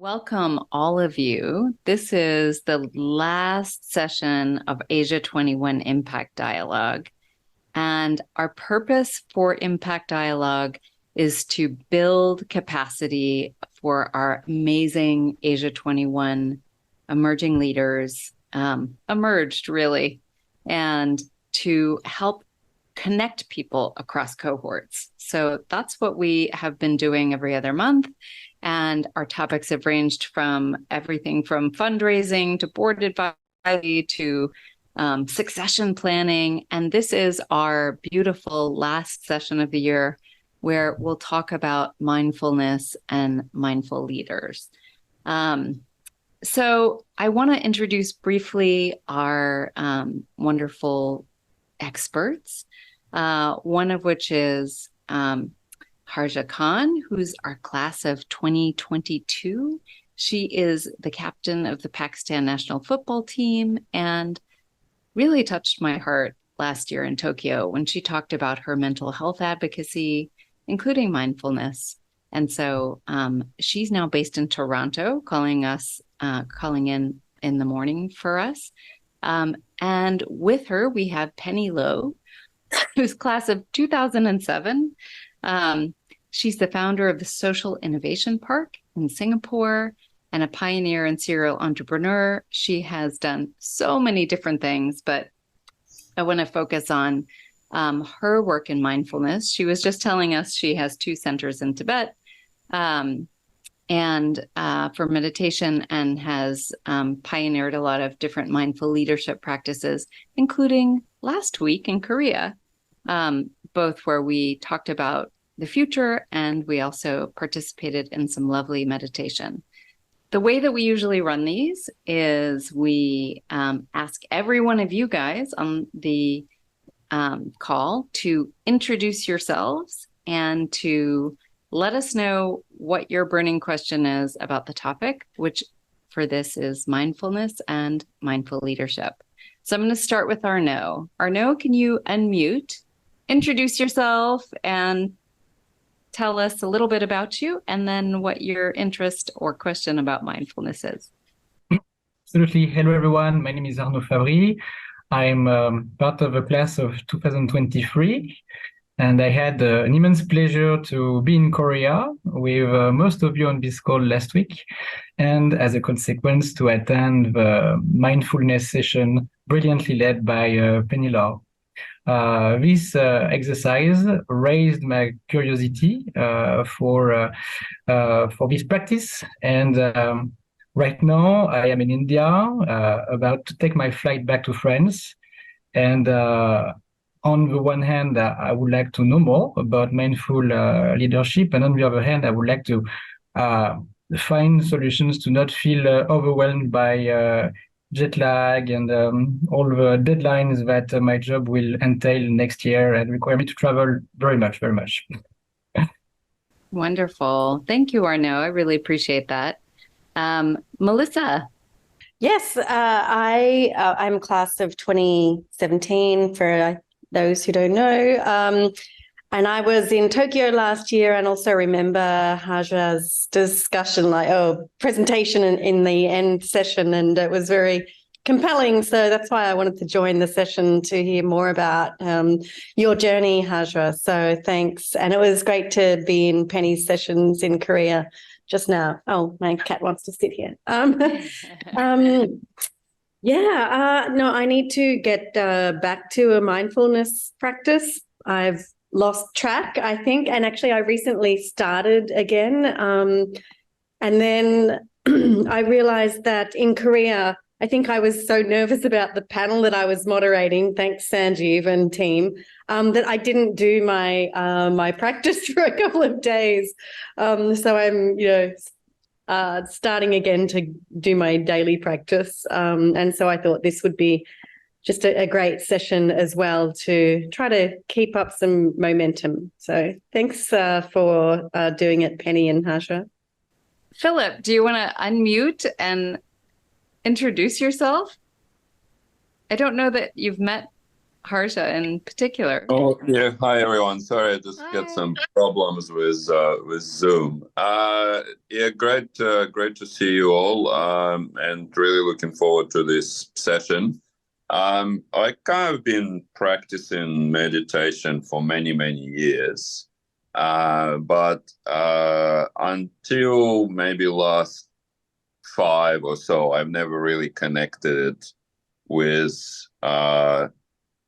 Welcome, all of you. This is the last session of Asia 21 Impact Dialogue. And our purpose for Impact Dialogue is to build capacity for our amazing Asia 21 emerging leaders, emerged really, and to help connect people across cohorts. So that's what we have been doing every other month. And our topics have ranged from everything from fundraising to board advisory to succession planning. And this is our beautiful last session of the year where we'll talk about mindfulness and mindful leaders. So I want to introduce briefly our wonderful experts, one of which is Hajra Khan, who's our class of 2022. She is the captain of the Pakistan national football team and really touched my heart last year in Tokyo when she talked about her mental health advocacy, including mindfulness. And so she's now based in Toronto, calling in the morning for us. And with her, we have Penny Low, who's class of 2007. She's the founder of the Social Innovation Park in Singapore and a pioneer and serial entrepreneur. She has done so many different things, but I want to focus on her work in mindfulness. She was just telling us she has 2 centers in Tibet and for meditation, and has pioneered a lot of different mindful leadership practices, including last week in Korea, both where we talked about the future and we also participated in some lovely meditation. The way that we usually run these is we ask every one of you guys on the call to introduce yourselves and to let us know what your burning question is about the topic, which for this is mindfulness and mindful leadership. So I'm going to start with Arnaud. Arnaud, can you unmute, introduce yourself, and tell us a little bit about you, and then what your interest or question about mindfulness is. Absolutely. Hello, everyone. My name is Arnaud Favry. I'm part of a class of 2023, and I had an immense pleasure to be in Korea with most of you on this call last week, and as a consequence, to attend the mindfulness session brilliantly led by Penny Law. This exercise raised my curiosity for this practice, and right now I am in India, about to take my flight back to France. And on the one hand, I would like to know more about mindful leadership, and on the other hand, I would like to find solutions to not feel overwhelmed by jet lag and all the deadlines that my job will entail next year and require me to travel very much, very much. Wonderful. Thank you, Arnaud. I really appreciate that. Melissa. Yes, I'm class of 2017 for those who don't know. And I was in Tokyo last year, and also remember Hajra's discussion, presentation in the end session, and it was very compelling. So that's why I wanted to join the session to hear more about your journey, Hajra. So thanks. And it was great to be in Penny's sessions in Korea just now. Oh, my cat wants to sit here. No, I need to get back to a mindfulness practice. I've lost track, I think. And actually, I recently started again. And then I realized that in Korea, I think I was so nervous about the panel that I was moderating, thanks Sanjeev and team, that I didn't do my my practice for a couple of days. So I'm, starting again to do my daily practice. And so I thought this would be just a great session as well to try to keep up some momentum. So thanks for doing it, Penny and Hajra. Philip, do you want to unmute and introduce yourself? I don't know that you've met Harsha in particular. Oh, yeah. Hi, everyone. Sorry, I just got Hi. some problems with Zoom. Yeah, great to see you all, and really looking forward to this session. I kind of been practicing meditation for many years, but until maybe last 5 or so, I've never really connected it with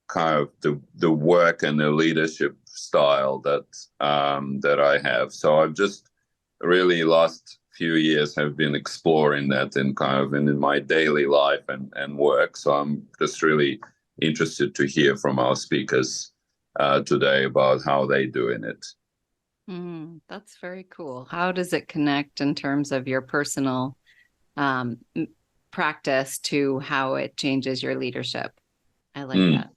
kind of the work and the leadership style that I have. So I've just really last few years have been exploring that in kind of in my daily life and work. So I'm just really interested to hear from our speakers today about how they doing it. That's very cool. How does it connect in terms of your personal practice to how it changes your leadership? I like that.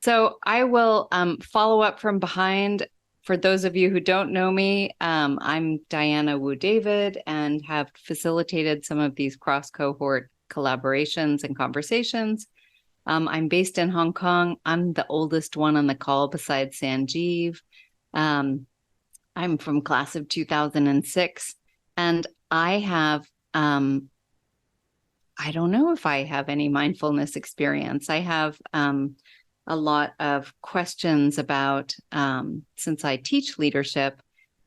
So I will follow up from behind. For those of you who don't know me, I'm Diana Wu David and have facilitated some of these cross-cohort collaborations and conversations. I'm based in Hong Kong. I'm the oldest one on the call besides Sanjeev. I'm from class of 2006, and I have I don't know if I have any mindfulness experience. I have a lot of questions about, since I teach leadership,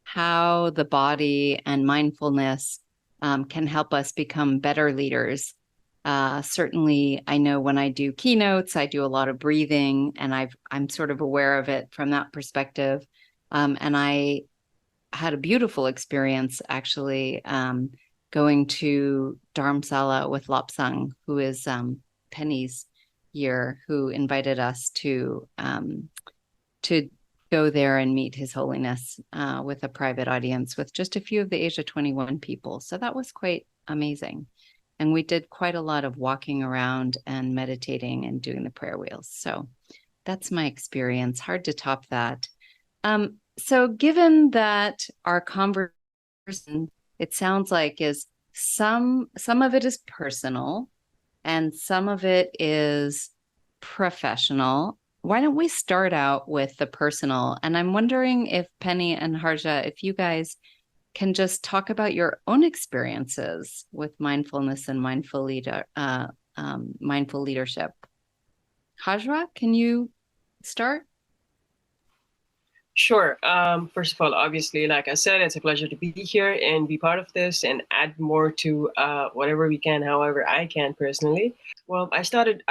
how the body and mindfulness can help us become better leaders. Certainly, I know when I do keynotes, I do a lot of breathing, and I'm sort of aware of it from that perspective. And I had a beautiful experience actually going to Dharamsala with Lopsang, who is Penny's year, who invited us to go there and meet His Holiness with a private audience with just a few of the Asia 21 people. So that was quite amazing. And we did quite a lot of walking around and meditating and doing the prayer wheels. So that's my experience. Hard to top that. So given that our conversation, it sounds like, is some of it is personal and some of it is professional, why don't we start out with the personal? And I'm wondering if Penny and Harja, if you guys can just talk about your own experiences with mindfulness and mindful leadership. Hajra, can you start? Sure. First of all, obviously, like I said, it's a pleasure to be here and be part of this and add more to whatever we can, however I can personally. Well, I started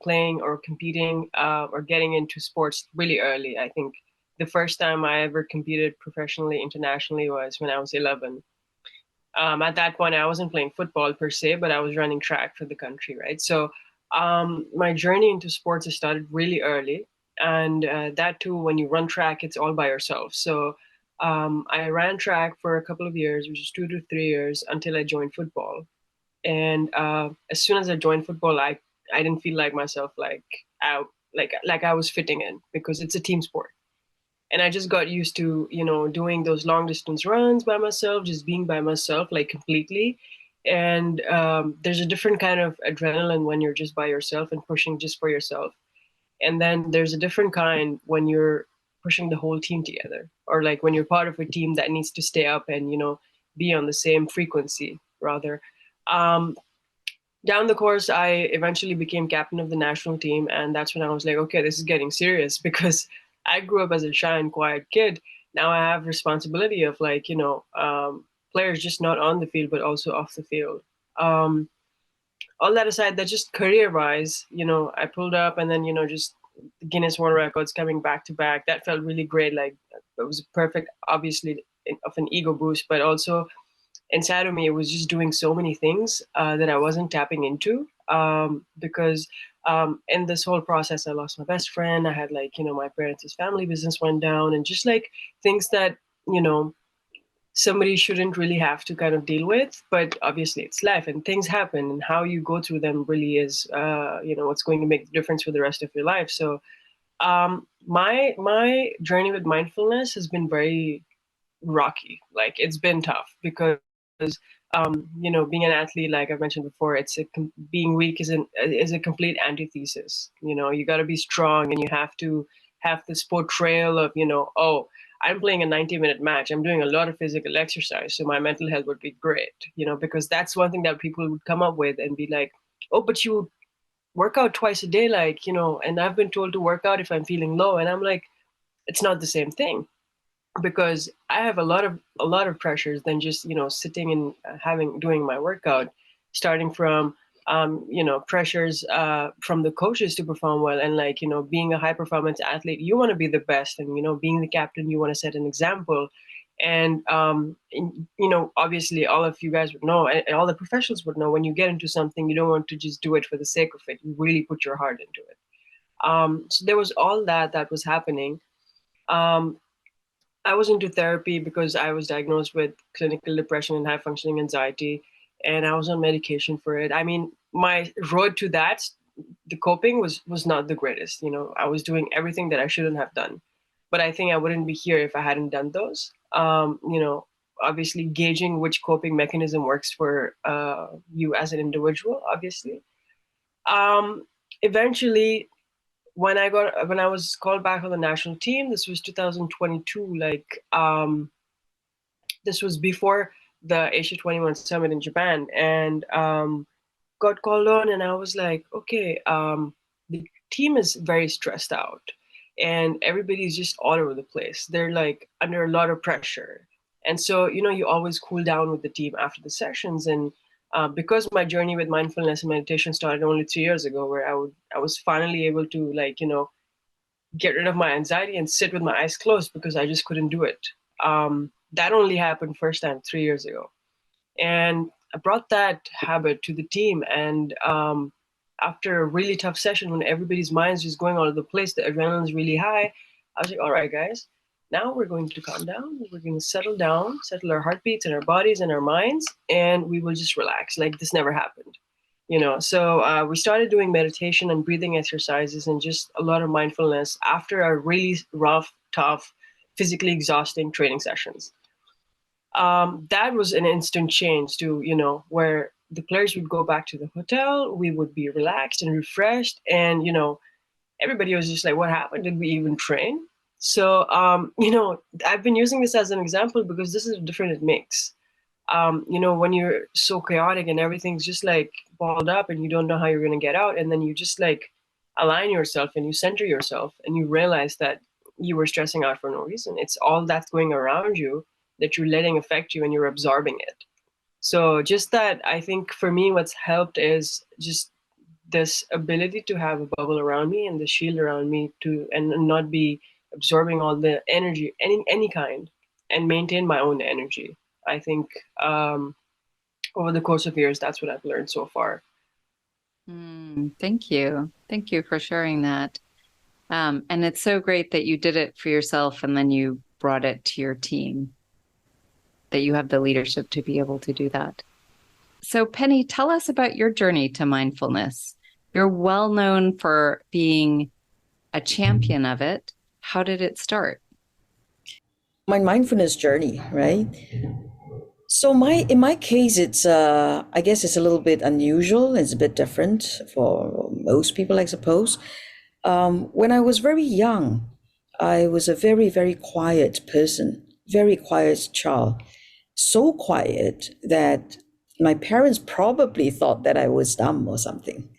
playing or competing or getting into sports really early. I think the first time I ever competed professionally, internationally, was when I was 11. At that point, I wasn't playing football per se, but I was running track for the country, right? So my journey into sports has started really early. And that too, when you run track, it's all by yourself. So I ran track for a couple of years, which is 2 to 3 years, until I joined football. And as soon as I joined football, I didn't feel like myself, like I was fitting in, because it's a team sport. And I just got used to, doing those long distance runs by myself, just being by myself, like completely. And there's a different kind of adrenaline when you're just by yourself and pushing just for yourself. And then there's a different kind when you're pushing the whole team together, or like when you're part of a team that needs to stay up and, be on the same frequency rather. Down the course, I eventually became captain of the national team. And that's when I was like, okay, this is getting serious, because I grew up as a shy and quiet kid. Now I have responsibility of players just not on the field, but also off the field. All that aside, that just career-wise, I pulled up, and then, just Guinness World Records coming back to back. That felt really great. Like, it was perfect, obviously, of an ego boost, but also inside of me, it was just doing so many things that I wasn't tapping into, because in this whole process, I lost my best friend. I had my parents' family business went down, and just like things that, somebody shouldn't really have to kind of deal with. But obviously it's life and things happen, and how you go through them really is, what's going to make the difference for the rest of your life. So my journey with mindfulness has been very rocky. Like, it's been tough, because being an athlete, like I've mentioned before, being weak is a complete antithesis. You got to be strong, and you have to have this portrayal of, oh, I'm playing a 90-minute match. I'm doing a lot of physical exercise, so my mental health would be great. Because that's one thing that people would come up with and be like, oh, but you work out twice a day, like, and I've been told to work out if I'm feeling low, and I'm like, it's not the same thing, because I have a lot of pressures than just sitting and doing my workout, starting from pressures from the coaches to perform well, and like being a high performance athlete, you want to be the best, and being the captain, you want to set an example, and obviously all of you guys would know, and all the professionals would know, when you get into something, you don't want to just do it for the sake of it. You really put your heart into it. So there was all that was happening. I was into therapy because I was diagnosed with clinical depression and high functioning anxiety, and I was on medication for it. I mean, my road to that, the coping was not the greatest. I was doing everything that I shouldn't have done, but I think I wouldn't be here if I hadn't done those. Obviously gauging which coping mechanism works for you as an individual, obviously. Eventually, when I was called back on the national team, this was 2022. Like, this was before the Asia 21 summit in Japan, and got called on, and I was like, okay, the team is very stressed out, and everybody's just all over the place. They're like under a lot of pressure, and so you always cool down with the team after the sessions. And because my journey with mindfulness and meditation started only 3 years ago, where I was finally able to, like, get rid of my anxiety and sit with my eyes closed, because I just couldn't do it. That only happened first time 3 years ago, and I brought that habit to the team. And after a really tough session, when everybody's minds just going all over the place, the adrenaline's really high, I was like, all right, guys, now we're going to calm down. We're going to settle down, settle our heartbeats and our bodies and our minds, and we will just relax like this never happened. So we started doing meditation and breathing exercises and just a lot of mindfulness after a really rough, tough, physically exhausting training sessions. That was an instant change to, where the players would go back to the hotel, we would be relaxed and refreshed, and, everybody was just like, what happened? Did we even train? So, I've been using this as an example because this is a difference it makes. When you're so chaotic and everything's just like balled up and you don't know how you're going to get out, and then you just like align yourself and you center yourself and you realize that you were stressing out for no reason. It's all that's going around you that you're letting affect you and you're absorbing it. So just that, I think for me, what's helped is just this ability to have a bubble around me and the shield around me and not be absorbing all the energy, any kind, and maintain my own energy. I think over the course of years, that's what I've learned so far. Thank you. Thank you for sharing that. And it's so great that you did it for yourself and then you brought it to your team, that you have the leadership to be able to do that. So Penny, tell us about your journey to mindfulness. You're well known for being a champion of it. How did it start? My mindfulness journey, right? So in my case, it's I guess it's a little bit unusual. It's a bit different for most people, I suppose. When I was very young, I was a very, very quiet person, very quiet child. So quiet that my parents probably thought that I was dumb or something,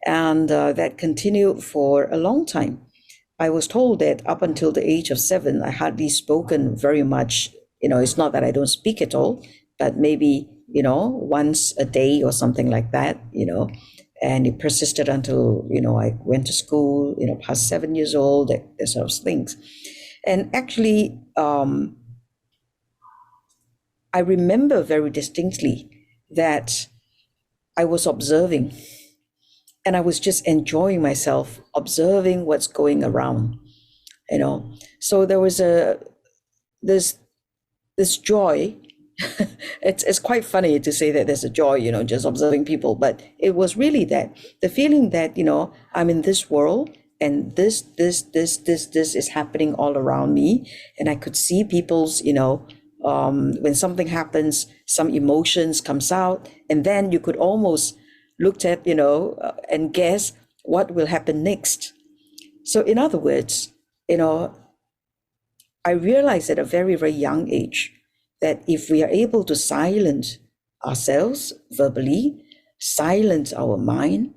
and that continued for a long time. I was told that up until the age of 7, I hardly spoken very much. It's not that I don't speak at all, but maybe, once a day or something like that, and it persisted until, I went to school, past 7 years old, that sort of things. And actually, I remember very distinctly that I was observing, and I was just enjoying myself, observing what's going around, So there was this joy. It's quite funny to say that there's a joy, just observing people, but it was really that the feeling that, I'm in this world and this is happening all around me, and I could see people's, When something happens, some emotions comes out, and then you could almost look at, and guess what will happen next. So in other words, I realized at a very, very young age that if we are able to silence ourselves verbally, silence our mind,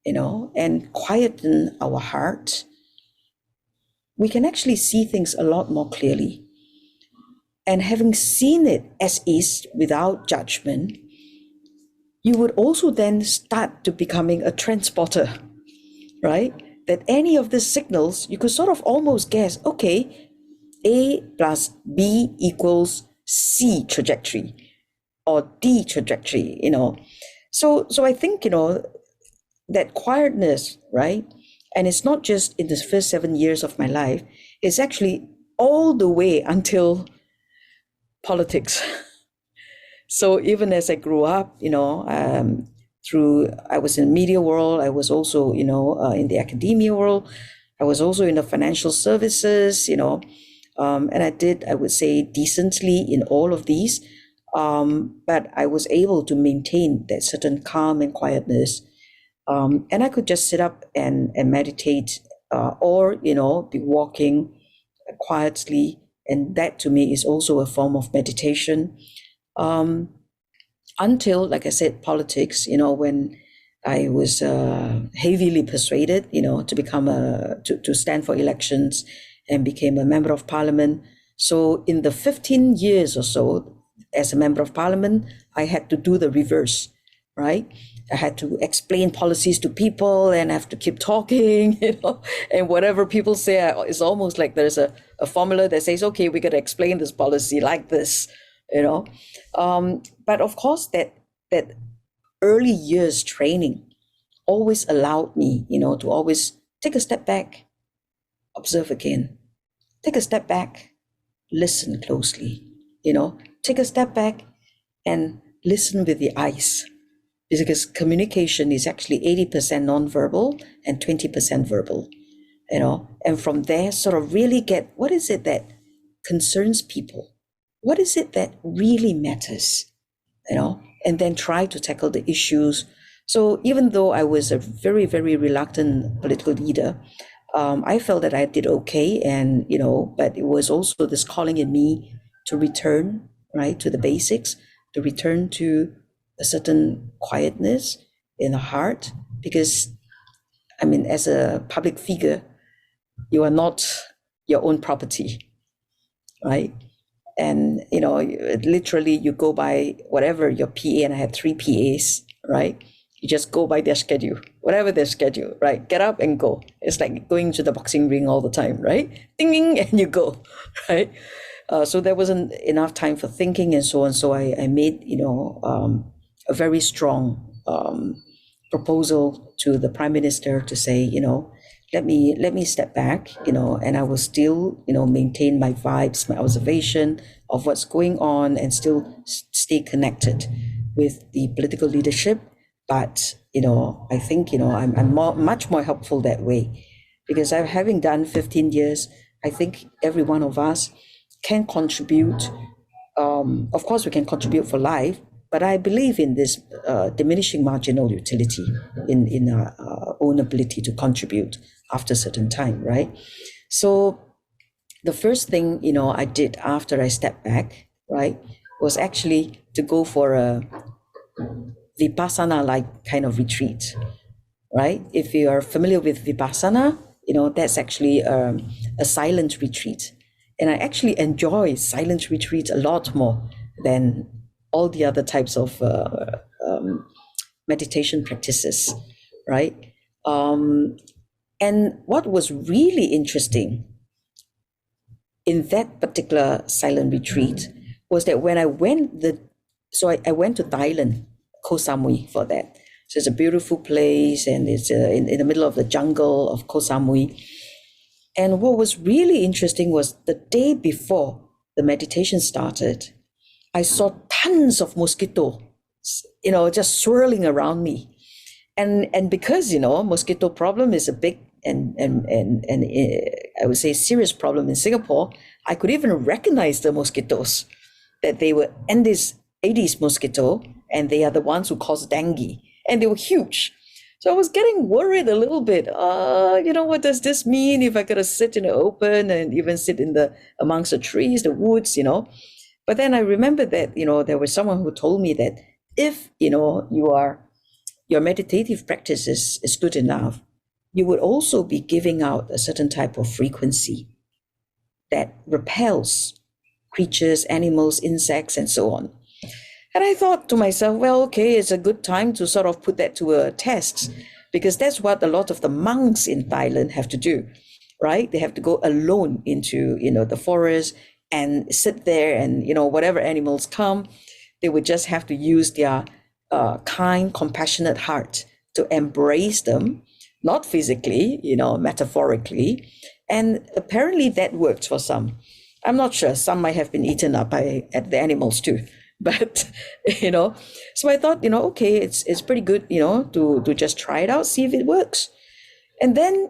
and quieten our heart, we can actually see things a lot more clearly. And having seen it as is without judgment, you would also then start to becoming a transporter, right? That any of the signals, you could sort of almost guess, okay, A plus B equals C trajectory or D trajectory, So I think, that quietness, right? And it's not just in the first 7 years of my life, it's actually all the way until politics. So even as I grew up, I was in the media world, I was also, in the academia world, I was also in the financial services, and I would say, decently in all of these. But I was able to maintain that certain calm and quietness. And I could just sit up and meditate, or, be walking quietly. And that to me is also a form of meditation. Until, like I said, politics, when I was heavily persuaded, to become to stand for elections and became a member of parliament. So in the 15 years or so as a member of parliament, I had to do the reverse, right? I had to explain policies to people and I have to keep talking, and whatever people say, it's almost like there's a formula that says, okay, we got to explain this policy like this, But of course, that early years training always allowed me, to always take a step back, observe again, take a step back, listen closely, take a step back and listen with the eyes. Because communication is actually 80% nonverbal and 20% verbal, and from there sort of really get what is it that concerns people? What is it that really matters, and then try to tackle the issues. So even though I was a very, very reluctant political leader, I felt that I did okay, and, but it was also this calling in me to return, right, to the basics, to return to a certain quietness in the heart, because, as a public figure, you are not your own property, right? And, literally you go by whatever your PA, and I had 3 PAs, right? You just go by their schedule, whatever their schedule, right? Get up and go. It's like going to the boxing ring all the time, right? Ding, ding, and you go, right? So there wasn't enough time for thinking and so on. So I made, a very strong proposal to the Prime Minister to say, let me step back, and I will still, maintain my vibes, my observation of what's going on, and still stay connected with the political leadership. But, I think, I'm much more helpful that way, because having done 15 years, I think every one of us can contribute. Of course, we can contribute for life, but I believe in this diminishing marginal utility in our own ability to contribute after a certain time, right? So the first thing, I did after I stepped back, right, was actually to go for a Vipassana-like kind of retreat, right? If you are familiar with Vipassana, that's actually a silent retreat. And I actually enjoy silent retreats a lot more than all the other types of meditation practices, right? And what was really interesting in that particular silent retreat was that when I went I went to Thailand, Koh Samui, for that. So it's a beautiful place, and it's in the middle of the jungle of Koh Samui. And what was really interesting was the day before the meditation started, I saw tons of mosquitoes, just swirling around me. And because, mosquito problem is a big I would say serious problem in Singapore, I could even recognize the mosquitoes, that they were Aedes mosquito, and they are the ones who cause dengue, and they were huge. So I was getting worried a little bit. What does this mean if I gotta sit in the open and even sit amongst the trees, the woods, But then I remembered that, there was someone who told me that if, your meditative practice is good enough, you would also be giving out a certain type of frequency that repels creatures, animals, insects, and so on. And I thought to myself, well, okay, it's a good time to sort of put that to a test, because that's what a lot of the monks in Thailand have to do, right? They have to go alone into, the forest and sit there, and, whatever animals come, they would just have to use their kind, compassionate heart to embrace them, not physically, metaphorically. And apparently that worked for some. I'm not sure. Some might have been eaten up by the animals too. But, so I thought, okay, it's pretty good, to just try it out, see if it works. And then,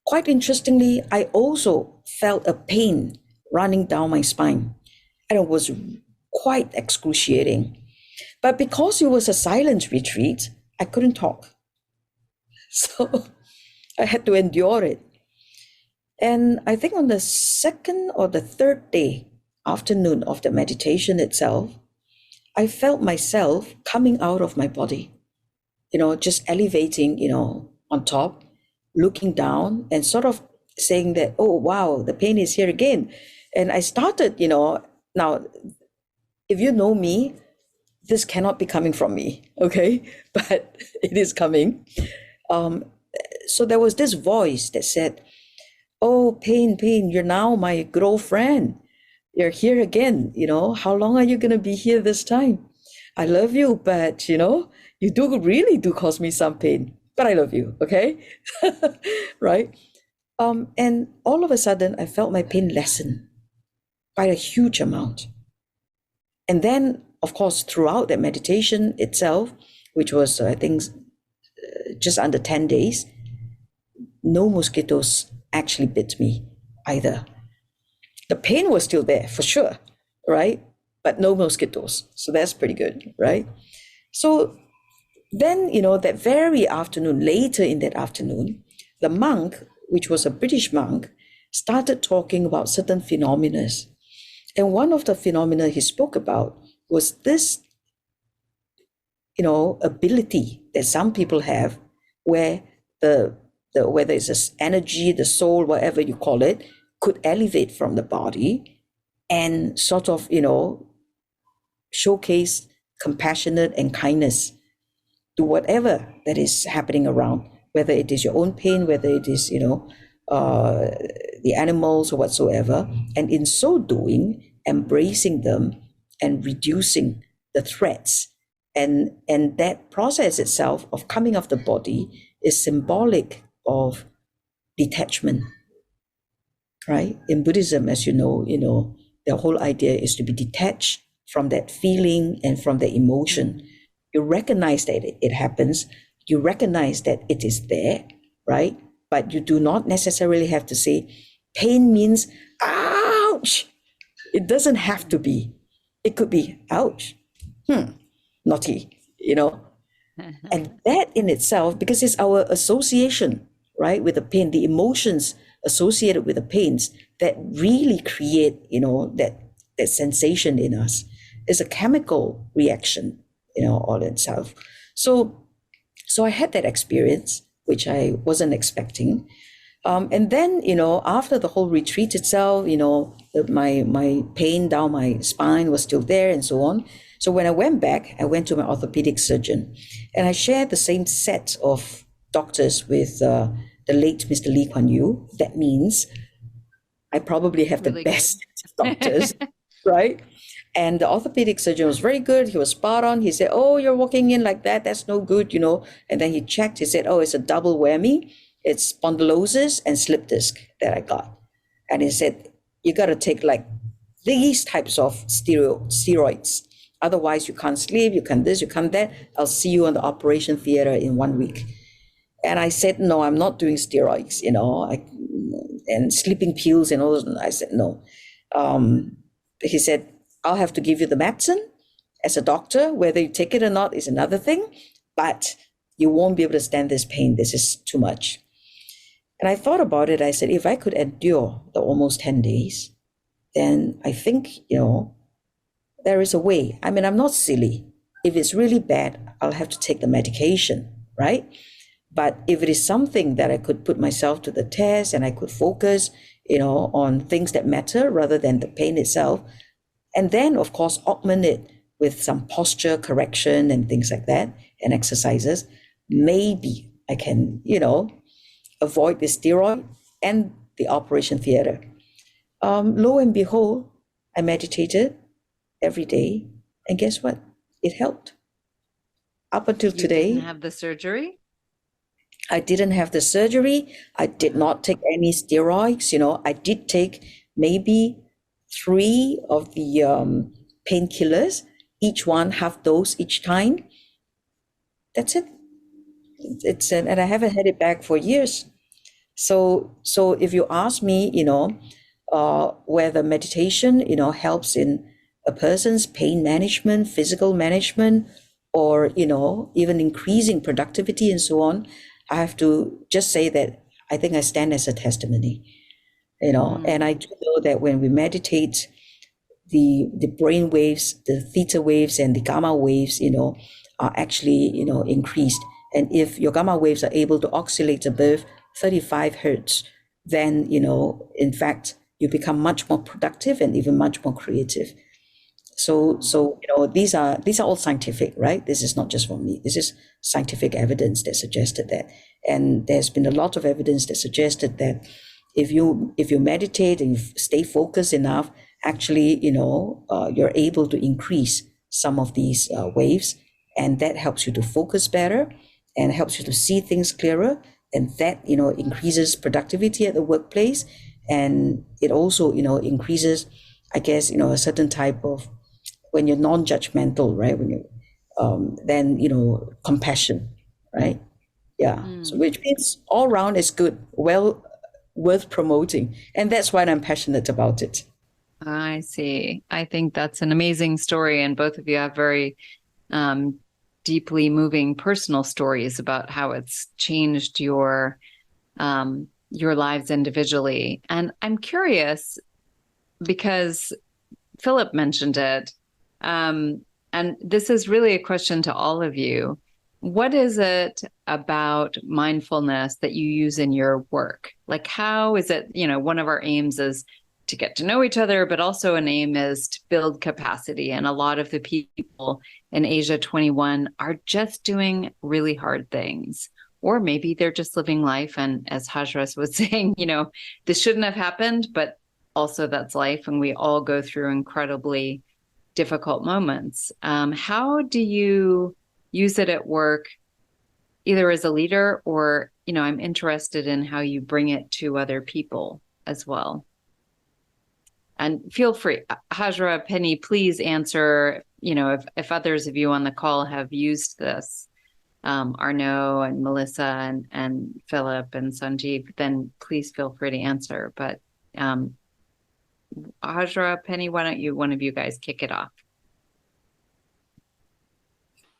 quite interestingly, I also felt a pain running down my spine. And it was quite excruciating. But because it was a silent retreat, I couldn't talk. So I had to endure it. And I think on the second or the third day, afternoon of the meditation itself, I felt myself coming out of my body, just elevating, on top, looking down and sort of saying that, oh, wow, the pain is here again. And I started, now, if you know me, this cannot be coming from me, okay? But it is coming. So there was this voice that said, oh, pain, you're now my good old friend. You're here again, how long are you going to be here this time? I love you, but, you really do cause me some pain, but I love you, okay? Right? And all of a sudden, I felt my pain lessen by a huge amount. And then, of course, throughout that meditation itself, which was, I think, just under 10 days, no mosquitoes actually bit me either. The pain was still there for sure, right? But no mosquitoes. So that's pretty good, right? So then, that very afternoon, later in that afternoon, the monk, which was a British monk, started talking about certain phenomena. And one of the phenomena he spoke about was this, ability that some people have where the whether it's this energy, the soul, whatever you call it, could elevate from the body and sort of, showcase compassionate and kindness to whatever that is happening around, whether it is your own pain, whether it is, the animals or whatsoever. And in so doing, embracing them and reducing the threats. And that process itself of coming off the body is symbolic of detachment, right? In Buddhism, as you know, the whole idea is to be detached from that feeling and from the emotion. You recognize that it happens. You recognize that it is there, right? But you do not necessarily have to say, pain means, ouch. It doesn't have to be. It could be, ouch, naughty, And that in itself, because it's our association, right, with the pain, the emotions associated with the pains that really create, that sensation in us. It's a chemical reaction, all in itself. So I had that experience, which I wasn't expecting. And then, after the whole retreat itself, my pain down my spine was still there and so on. So when I went back, I went to my orthopedic surgeon and I shared the same set of doctors with the late Mr. Lee Kuan Yew. That means I probably have really the best doctors, right? And the orthopedic surgeon was very good. He was spot on. He said, oh, you're walking in like that. That's no good, And then he checked. He said, oh, it's a double whammy. It's spondylosis and slip disc that I got. And he said, you got to take like these types of steroids. Otherwise, you can't sleep, you can't this, you can't that. I'll see you on the operation theater in 1 week. And I said, no, I'm not doing steroids, and sleeping pills and all those. I said, no. He said, I'll have to give you the medicine as a doctor. Whether you take it or not is another thing, but you won't be able to stand this pain. This is too much. And I thought about it. I said, if I could endure the almost 10 days, then I think, there is a way. I mean, I'm not silly. If it's really bad, I'll have to take the medication, right? But if it is something that I could put myself to the test and I could focus, on things that matter rather than the pain itself, and then, of course, augment it with some posture correction and things like that and exercises, maybe I can, avoid the steroid and the operation theater. Lo and behold, I meditated every day. And guess what? It helped. Up until today. You didn't have the surgery? I didn't have the surgery. I did not take any steroids. I did take maybe 3 of the painkillers, each one half dose each time. That's it. And I haven't had it back for years. So if you ask me, whether meditation, helps in a person's pain management, physical management, or, even increasing productivity and so on, I have to just say that I think I stand as a testimony, and I do know that when we meditate, the brain waves, the theta waves and the gamma waves, are actually, increased. And if your gamma waves are able to oscillate above 35 hertz, then, in fact, you become much more productive and even much more creative. So these are all scientific, right? This is not just from me. This is scientific evidence that suggested that. And there's been a lot of evidence that suggested that if you meditate and you stay focused enough, actually, you're able to increase some of these waves, and that helps you to focus better and helps you to see things clearer. And that, increases productivity at the workplace. And it also, increases, I guess, a certain type of, when you're non-judgmental, right? When you, then, compassion, right? Yeah. So which means all around is good, well, worth promoting. And that's why I'm passionate about it. I see. I think that's an amazing story. And both of you have very deeply moving personal stories about how it's changed your lives individually. And I'm curious, because Philip mentioned it, and this is really a question to all of you. What is it about mindfulness that you use in your work? Like, how is it, one of our aims is to get to know each other, but also an aim is to build capacity. And a lot of the people in Asia 21 are just doing really hard things, or maybe they're just living life. And as Hajra was saying, this shouldn't have happened, but also that's life. And we all go through incredibly difficult moments. How do you use it at work, either as a leader or, I'm interested in how you bring it to other people as well. And feel free, Hajra, Penny, please answer, if others of you on the call have used this, Arnaud and Melissa and Philip and Sanjeev, then please feel free to answer. But Hajra, Penny, why don't one of you guys kick it off?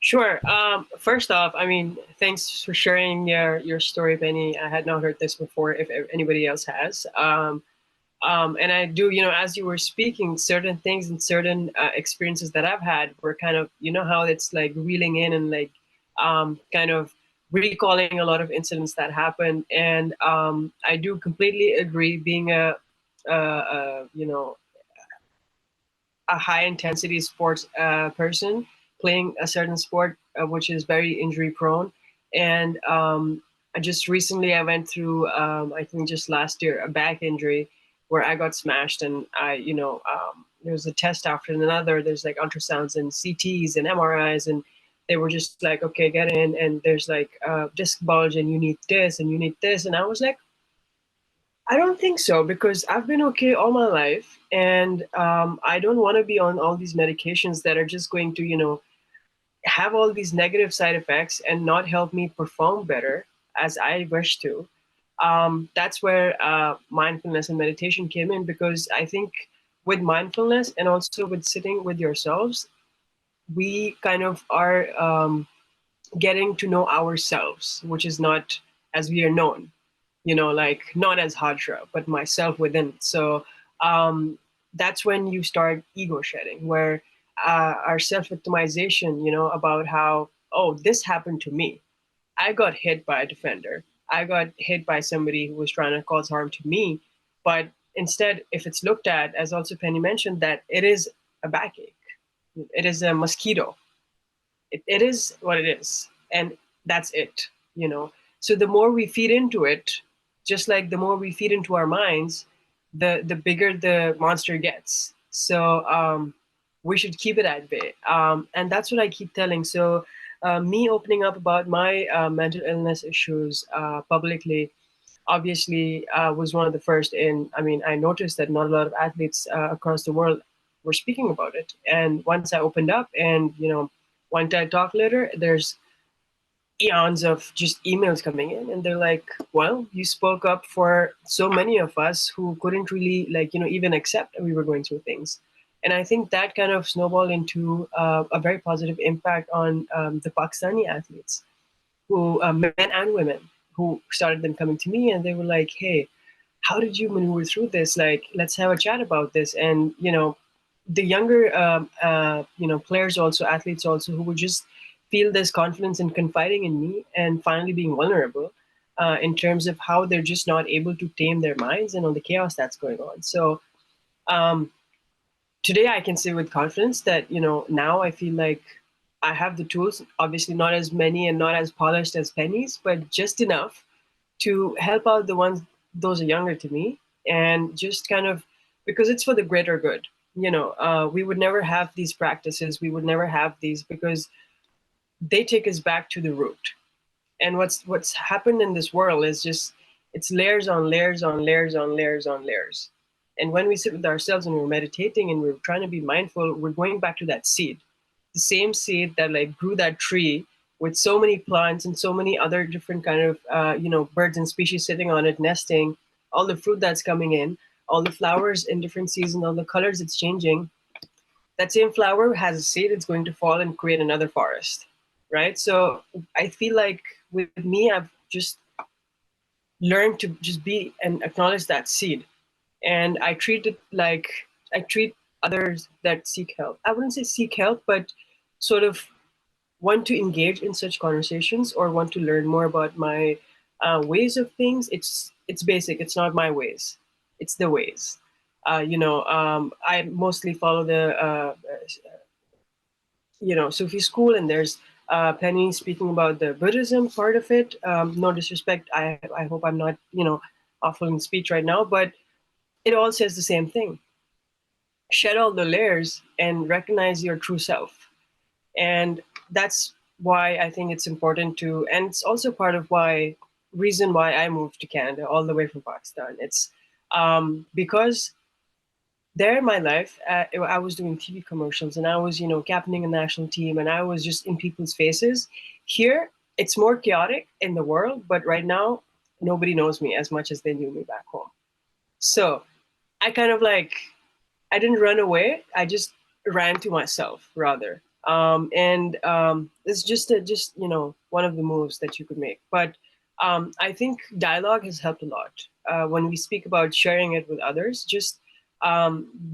Sure. First off, thanks for sharing your story, Penny. I had not heard this before, if anybody else has. And I do, as you were speaking, certain things and certain experiences that I've had were kind of, how it's like reeling in and like kind of recalling a lot of incidents that happened. And I do completely agree, being a high intensity sports person, playing a certain sport which is very injury prone. And I just recently, I went through, I think just last year, a back injury where I got smashed, and there was a test after another. There's like ultrasounds and CTs and MRIs, and they were just like, okay, get in, and there's like disc bulge, and you need this, and you need this. And I was like, I don't think so, because I've been okay all my life, and I don't want to be on all these medications that are just going to, have all these negative side effects and not help me perform better. as I wish to. That's where mindfulness and meditation came in, because I think with mindfulness and also with sitting with yourselves, we kind of are getting to know ourselves, which is not as we are known, like not as Hajra, but myself within. So that's when you start ego shedding, where our self-victimization, about how, oh, this happened to me. I got hit by a defender. I got hit by somebody who was trying to cause harm to me. But instead, if it's looked at, as also Penny mentioned, that it is a backache, it is a mosquito. It is what it is, and that's it. So the more we feed into it, just like the more we feed into our minds, the bigger the monster gets. So we should keep it at bay, and that's what I keep telling. So me opening up about my mental illness issues publicly, obviously was one of the first. I noticed that not a lot of athletes across the world were speaking about it, and once I opened up, and one TED talk later, there's eons of just emails coming in, and they're like, well, you spoke up for so many of us who couldn't really even accept that we were going through things. And I think that kind of snowballed into a very positive impact on the Pakistani athletes, who men and women, who started them coming to me, and they were like, hey, how did you maneuver through this? Like, let's have a chat about this. And the younger players also, athletes also, who would just feel this confidence in confiding in me and finally being vulnerable in terms of how they're just not able to tame their minds and on the chaos that's going on. So today I can say with confidence that now I feel like I have the tools, obviously not as many and not as polished as Penny's, but just enough to help out the ones, those are younger to me, and just kind of, because it's for the greater good. We would never have these practices, we would never have these, because they take us back to the root. And what's happened in this world is just, it's layers on layers on layers on layers on layers. And when we sit with ourselves and we're meditating and we're trying to be mindful, we're going back to that seed, the same seed that grew that tree with so many plants and so many other different kind of birds and species sitting on it, nesting, all the fruit that's coming in, all the flowers in different seasons, all the colors it's changing. That same flower has a seed, it's going to fall and create another forest, right? So I feel like with me, I've just learned to just be and acknowledge that seed. And I treat it like I treat others that seek help. I wouldn't say seek help, but sort of want to engage in such conversations or want to learn more about my ways of things. It's basic. It's not my ways. It's the ways. I mostly follow the Sufi school, and there's Penny speaking about the Buddhism part of it. No disrespect. I hope I'm not awful in speech right now, but it all says the same thing. Shed all the layers and recognize your true self. And that's why I think it's important to, and it's also part of reason why I moved to Canada all the way from Pakistan. It's because there in my life, I was doing TV commercials, and I was, captaining a national team, and I was just in people's faces. Here, it's more chaotic in the world, but right now, nobody knows me as much as they knew me back home. So I kind of I didn't run away. I just ran to myself rather. It's just one of the moves that you could make. But I think dialogue has helped a lot when we speak about sharing it with others. Just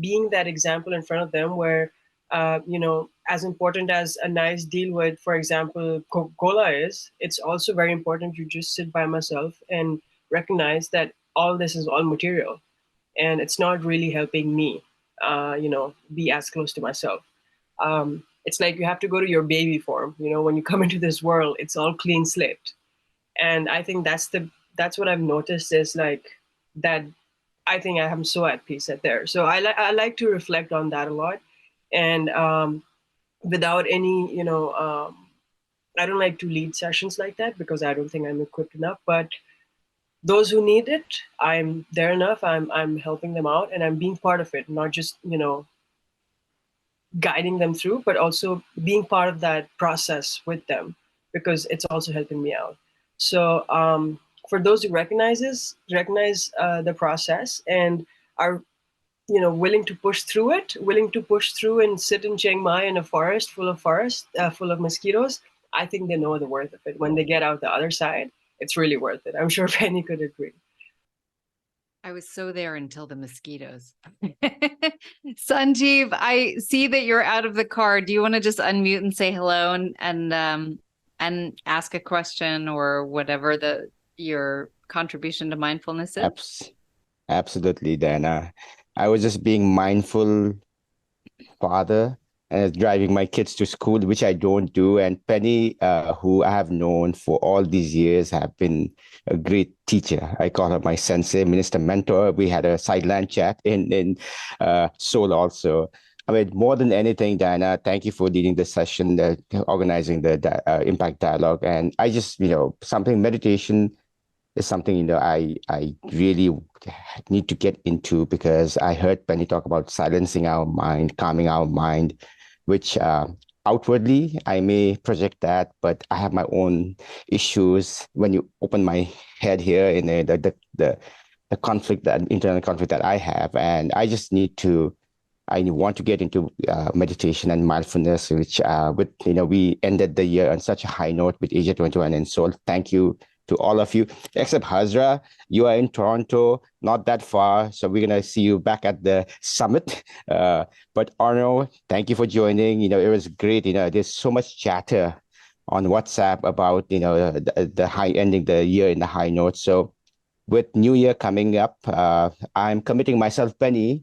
being that example in front of them, where as important as a nice deal with, for example, Coca-Cola is, it's also very important to just sit by myself and recognize that all this is all material, and it's not really helping me, be as close to myself. It's like you have to go to your baby form. When you come into this world, it's all clean slate. And I think that's what I've noticed is that I think I am so at peace at there. So I like to reflect on that a lot. And without any, I don't like to lead sessions like that because I don't think I'm equipped enough. But those who need it, I'm there enough. I'm helping them out, and I'm being part of it, not just, guiding them through, but also being part of that process with them, because it's also helping me out. So for those who recognize the process and are willing to push through and sit in Chiang Mai in a forest full of mosquitoes, I think they know the worth of it. When they get out the other side, it's really worth it. I'm sure Penny could agree. I was so there until the mosquitoes. Sanjeev, I see that you're out of the car. Do you want to just unmute and say hello and ask a question or whatever your contribution to mindfulness is? Absolutely, Dana. I was just being mindful father and driving my kids to school, which I don't do. And Penny, who I have known for all these years, have been a great teacher. I call her my sensei, minister mentor. We had a sideline chat in Seoul also. I mean, more than anything, Diana, thank you for leading the session, organizing the impact dialogue. And I just, meditation is something, I really need to get into, because I heard Penny talk about silencing our mind, calming our mind, which outwardly I may project that, but I have my own issues. When you open my head here in the conflict, that internal conflict that I have, and I just I want to get into meditation and mindfulness, which we ended the year on such a high note with Asia 21 in Seoul. Thank you to all of you, except Hajra. You are in Toronto, not that far, so we're gonna see you back at the summit. But Arno, thank you for joining. It was great. There's so much chatter on WhatsApp about the high ending the year in the high note. So with New Year coming up, I'm committing myself, Penny,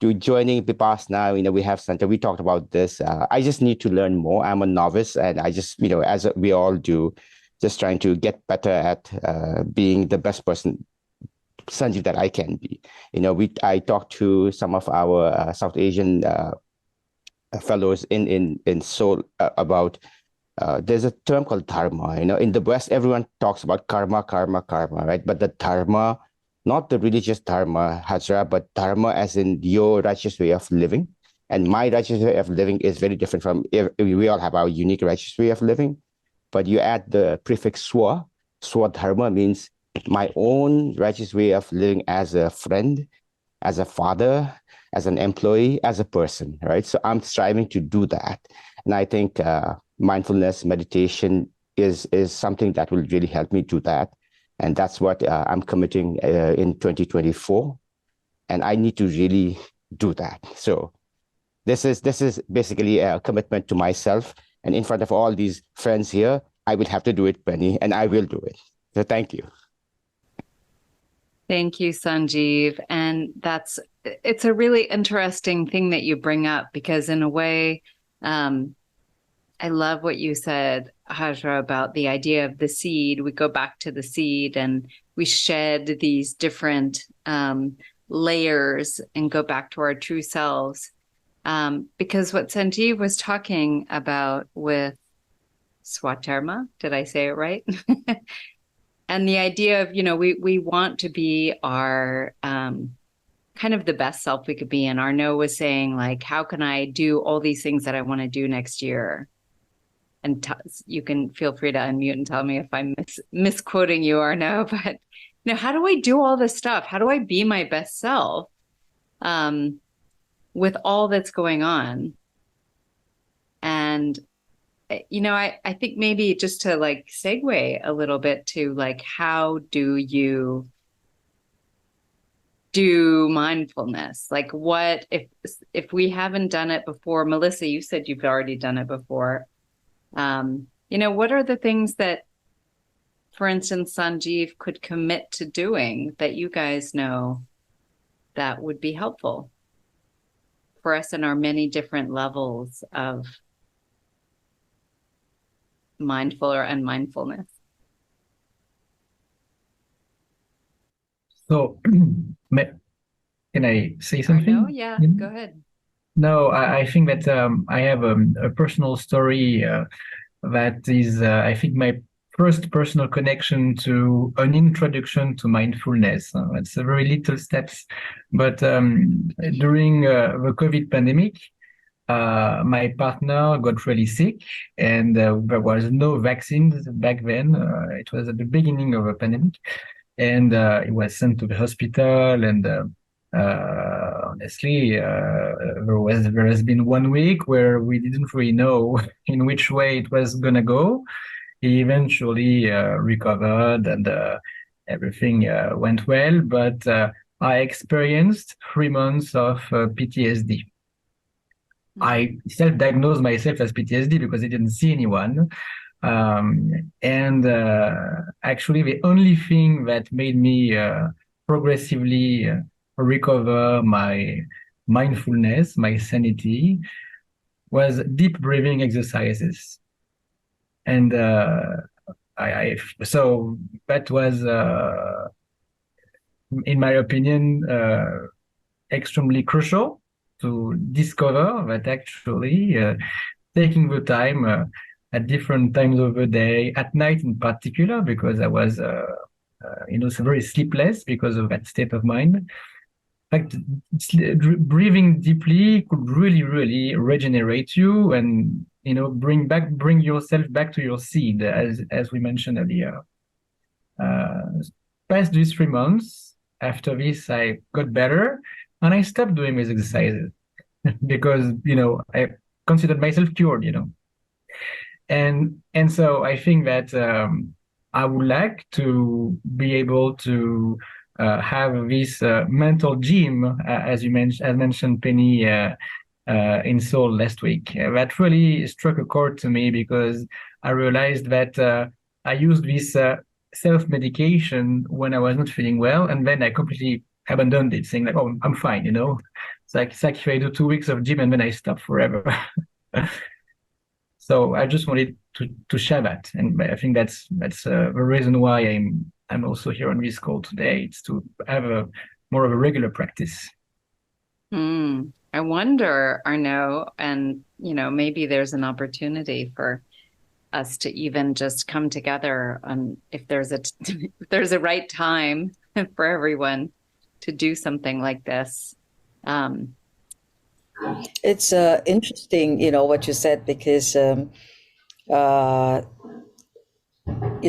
to joining Vipassana. We have center. We talked about this. I just need to learn more. I'm a novice, and I just, as we all do, just trying to get better at being the best person, Sanjeev, that I can be. I talked to some of our South Asian fellows in Seoul about there's a term called dharma. In the West, everyone talks about karma, right? But the dharma, not the religious dharma, Hajra, but dharma as in your righteous way of living. And my righteous way of living is very different from, we all have our unique righteous way of living. But you add the prefix swa. Swa dharma means my own righteous way of living as a friend, as a father, as an employee, as a person, right? So I'm striving to do that. And I think mindfulness, meditation is something that will really help me do that. And that's what I'm committing in 2024. And I need to really do that. So this is basically a commitment to myself. And in front of all these friends here, I will have to do it, Penny, and I will do it. So thank you. Thank you, Sanjeev. And it's a really interesting thing that you bring up, because in a way, I love what you said, Hajra, about the idea of the seed. We go back to the seed and we shed these different layers and go back to our true selves. Because what Sanjeev was talking about with Swaterma, did I say it right? And the idea of, we want to be our kind of the best self we could be. And Arnaud was saying, like, how can I do all these things that I want to do next year? And you can feel free to unmute and tell me if I'm misquoting you, Arnaud. But how do I do all this stuff? How do I be my best self with all that's going on? And I think maybe just to like segue a little bit to like, how do you do mindfulness? Like, what if we haven't done it before? Melissa, you said you've already done it before. What are the things that, for instance, Sanjeev could commit to doing that you guys know that would be helpful for us in our many different levels of mindful or unmindfulness? So, can I say something? No, yeah, go ahead. No, I think that I have a personal story that is, I think, my first personal connection to an introduction to mindfulness. It's a very little steps, but during the COVID pandemic, my partner got really sick, and there was no vaccines back then. It was at the beginning of a pandemic, and he was sent to the hospital. And honestly, there has been 1 week where we didn't really know in which way it was gonna go. He eventually recovered, and everything went well. But I experienced 3 months of PTSD. I self-diagnosed myself as PTSD because I didn't see anyone. And actually, the only thing that made me progressively recover my mindfulness, my sanity, was deep breathing exercises. And so that was, in my opinion, extremely crucial to discover that actually taking the time at different times of the day, at night in particular, because I was, so very sleepless because of that state of mind. In fact, breathing deeply could really, really regenerate you, and bring yourself back to your seed, as we mentioned earlier. Past these 3 months, after this, I got better, and I stopped doing these exercises because I considered myself cured. And so I think that I would like to be able to have this mental gym, as mentioned, Penny, in Seoul last week. That really struck a chord to me because I realized that I used this self-medication when I was not feeling well, and then I completely abandoned it, saying like, "Oh, I'm fine," It's like if I do 2 weeks of gym and then I stop forever. So I just wanted to share that, and I think that's the reason why I'm also here on this call today. It's to have more of a regular practice. I wonder, Arnaud, and maybe there's an opportunity for us to even just come together on if there's a right time for everyone to do something like this. It's interesting, what you said, because you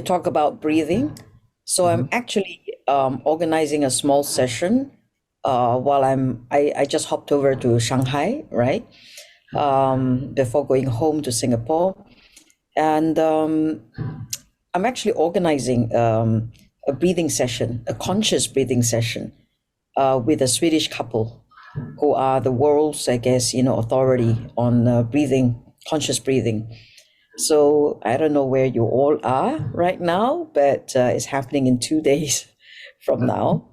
talk about breathing. So I'm actually organizing a small session while I just hopped over to Shanghai, right? Before going home to Singapore. And I'm actually organizing a breathing session, a conscious breathing session with a Swedish couple who are the world's, I guess, authority on breathing, conscious breathing. So I don't know where you all are right now, but it's happening in 2 days from now.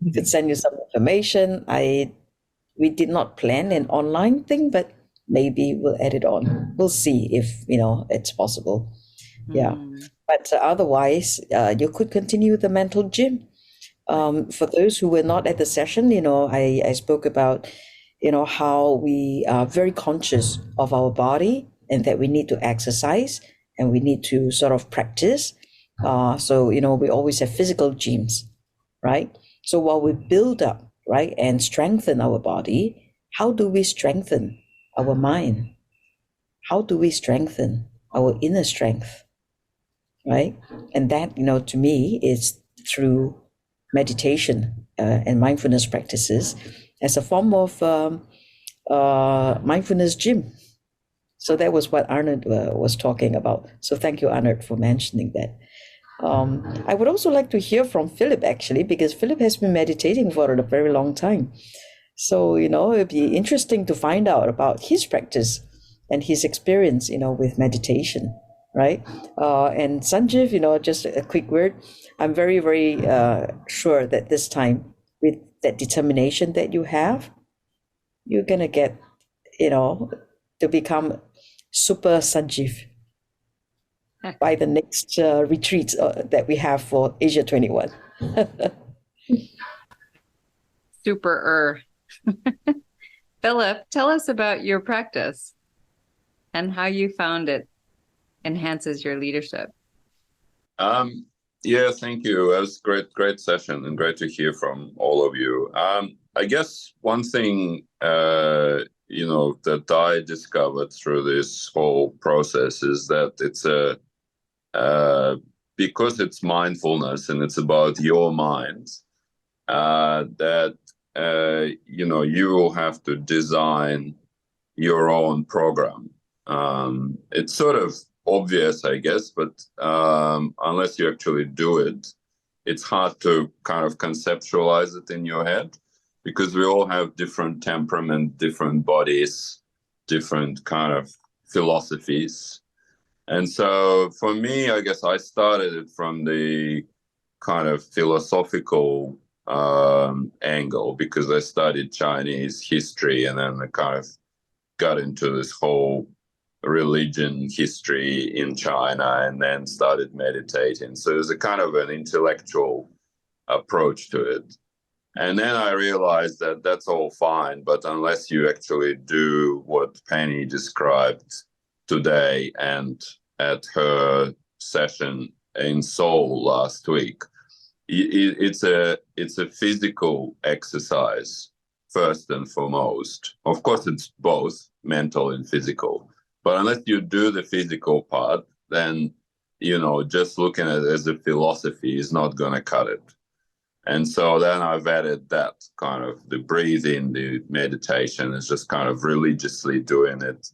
We could send you some information. We did not plan an online thing, but maybe we'll add it on. We'll see if it's possible. Yeah, but otherwise, you could continue the mental gym. For those who were not at the session, I spoke about, how we are very conscious of our body and that we need to exercise and we need to sort of practice. So, we always have physical gyms, right? So while we build up, right, and strengthen our body, how do we strengthen our mind? How do we strengthen our inner strength, right? And that, to me, is through meditation and mindfulness practices as a form of mindfulness gym. So that was what Arnold was talking about. So thank you, Arnold, for mentioning that. I would also like to hear from Philip, actually, because Philip has been meditating for a very long time. So, it'd be interesting to find out about his practice and his experience, with meditation, right? And Sanjeev, just a quick word. I'm very, very sure that this time, with that determination that you have, you're going to get, to become super Sanjeev by the next retreat that we have for Asia 21. Super. Philip, tell us about your practice and how you found it enhances your leadership. Yeah, thank you. It was great session and great to hear from all of you. I guess one thing that I discovered through this whole process is that it's because it's mindfulness and it's about your mind, that you will have to design your own program. It's sort of obvious, I guess, but unless you actually do it, it's hard to kind of conceptualize it in your head, because we all have different temperament, different bodies, different kind of philosophies. And so for me, I guess I started it from the kind of philosophical angle, because I studied Chinese history, and then I kind of got into this whole religion history in China, and then started meditating. So there's a kind of an intellectual approach to it. And then I realized that that's all fine, but unless you actually do what Penny described today and at her session in Seoul last week, it's a physical exercise first and foremost. Of course, it's both mental and physical. But unless you do the physical part, then, just looking at it as a philosophy is not going to cut it. And so then I've added that kind of the breathing, the meditation is just kind of religiously doing it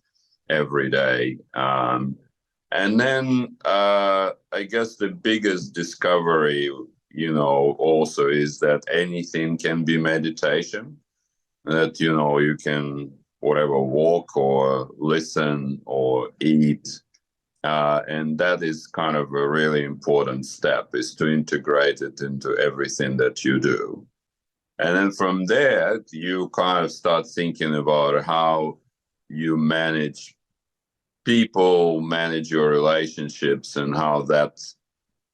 every day. And then I guess the biggest discovery, also is that anything can be meditation, that, you can whatever, walk or listen or eat. And that is kind of a really important step, is to integrate it into everything that you do. And then from there, you kind of start thinking about how you manage people, manage your relationships, and how that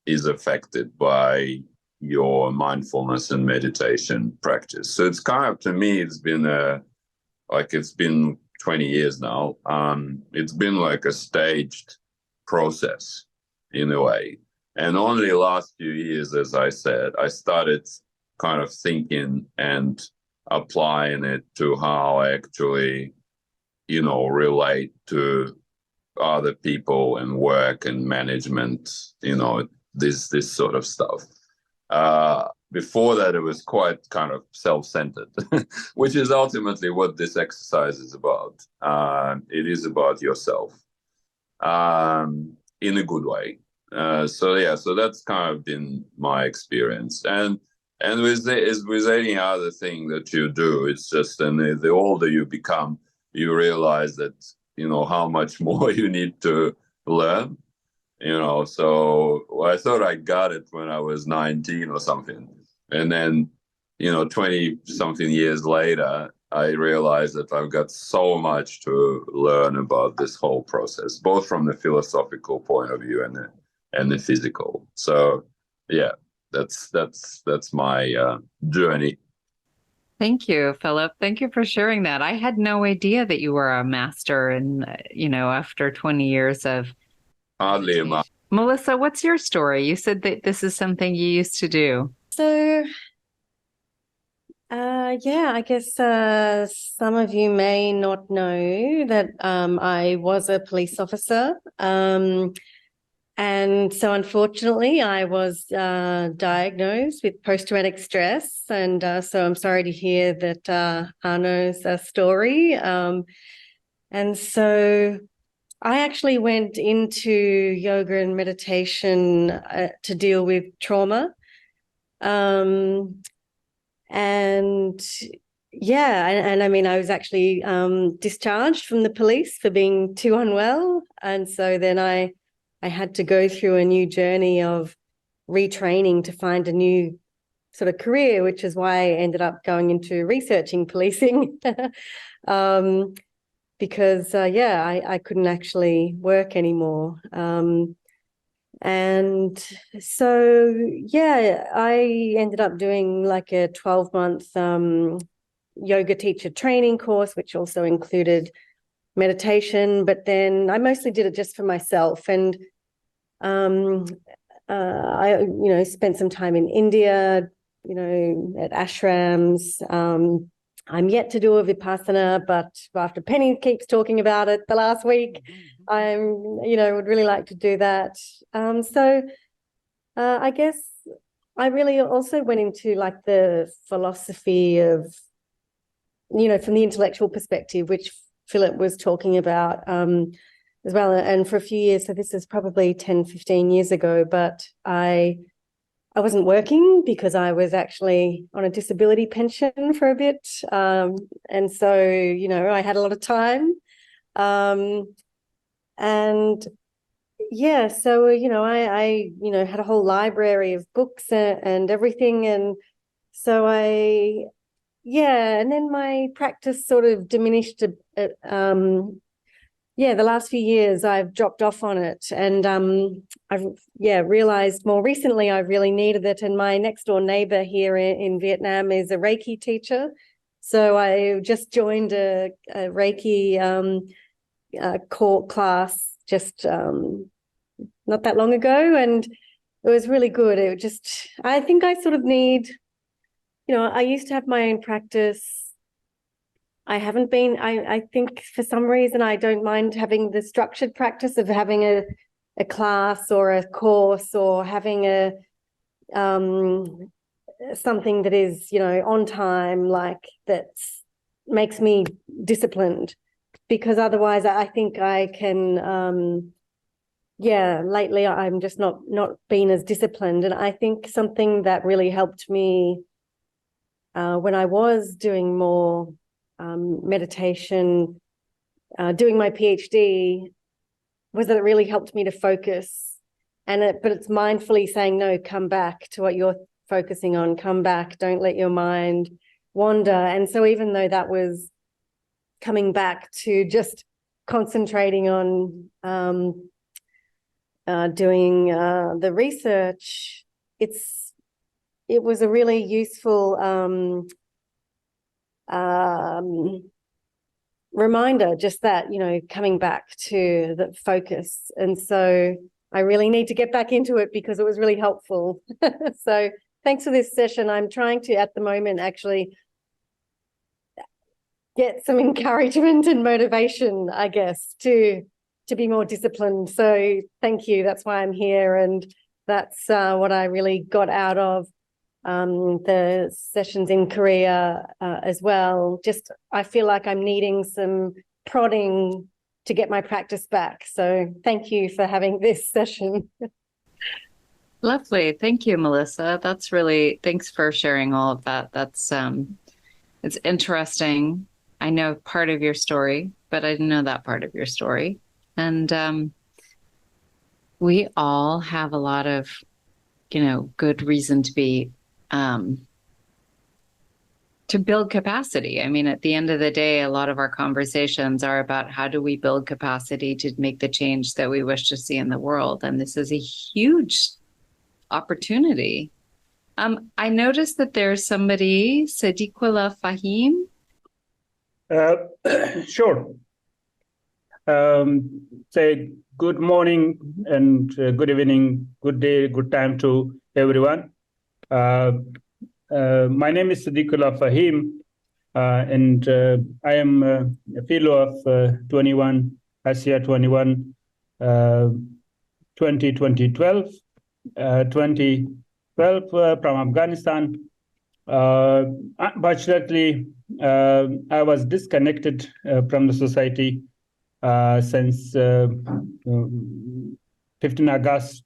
is affected by your mindfulness and meditation practice. So it's kind of, to me, it's been it's been 20 years now. It's been like a staged process in a way. And only last few years, as I said, I started kind of thinking and applying it to how I actually, relate to other people and work and management, this sort of stuff. Before that, it was quite kind of self-centered, which is ultimately what this exercise is about. It is about yourself in a good way. So that's kind of been my experience. And with any other thing that you do, it's just, and the older you become, you realize that, how much more you need to learn. So I thought I got it when I was 19 or something. And then, 20 something years later, I realized that I've got so much to learn about this whole process, both from the philosophical point of view and the physical. So yeah, that's my journey. Thank you, Philip. Thank you for sharing that. I had no idea that you were a master, and after 20 years of hardly a month. Melissa, what's your story? You said that this is something you used to do. So, I guess some of you may not know that I was a police officer. And so unfortunately, I was diagnosed with post-traumatic stress. And so I'm sorry to hear that Arno's story. And so I actually went into yoga and meditation to deal with trauma. And I mean, I was actually discharged from the police for being too unwell. And so then I had to go through a new journey of retraining to find a new sort of career, which is why I ended up going into researching policing. Because I couldn't actually work anymore. And so, I ended up doing like a 12-month yoga teacher training course, which also included meditation, but then I mostly did it just for myself. And I spent some time in India, at ashrams, I'm yet to do a Vipassana, but after Penny keeps talking about it the last week, would really like to do that. I guess I really also went into like the philosophy of, from the intellectual perspective, which Philip was talking about as well. And for a few years, so this is probably 10, 15 years ago, but I wasn't working because I was actually on a disability pension for a bit. And so, I had a lot of time. And yeah, so, I had a whole library of books and everything. And so and then my practice sort of diminished. The last few years I've dropped off on it, and I've realized more recently I really needed it. And my next door neighbor here in Vietnam is a Reiki teacher, so I just joined a Reiki core class just not that long ago, and it was really good. I think I sort of need. I used to have my own practice. I haven't been, I think for some reason, I don't mind having the structured practice of having a class or a course or having something that is, on time, like that makes me disciplined, because otherwise I think I can, lately I'm just not been as disciplined. And I think something that really helped me when I was doing more meditation, doing my PhD, was that it really helped me to focus. But it's mindfully saying, no, come back to what you're focusing on, come back, don't let your mind wander. And so even though that was coming back to just concentrating on doing the research, it was a really useful reminder, just that, coming back to the focus. And so I really need to get back into it because it was really helpful. So thanks for this session. I'm trying to, at the moment, actually get some encouragement and motivation, I guess, to be more disciplined. So thank you. That's why I'm here. And that's what I really got out of the sessions in Korea as well. Just, I feel like I'm needing some prodding to get my practice back. So thank you for having this session. Lovely. Thank you, Melissa. Thanks for sharing all of that. That's, it's interesting. I know part of your story, but I didn't know that part of your story. And we all have a lot of, good reason to be to build capacity. I mean, at the end of the day, a lot of our conversations are about how do we build capacity to make the change that we wish to see in the world. And this is a huge opportunity. I noticed that there's somebody, Sadiqullah Fahim. Sure. Say good morning and good evening, good day, good time to everyone. My name is Sadiqullah Fahim, and I am a fellow of 21 Asia 21 2012 from Afghanistan. Unfortunately, I was disconnected from the society since 15 August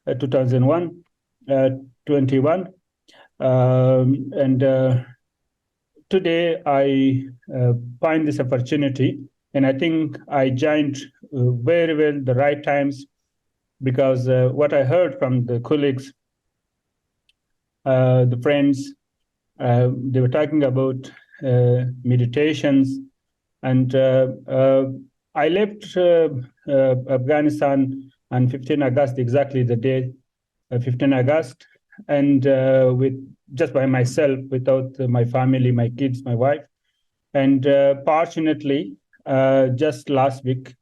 2021. And today I find this opportunity, and I think I joined very well the right times, because what I heard from the colleagues, the friends, they were talking about meditations, and I left Afghanistan on 15 August, exactly the day, 15 August, and with just by myself, without my family, my kids, my wife. And fortunately, just last week,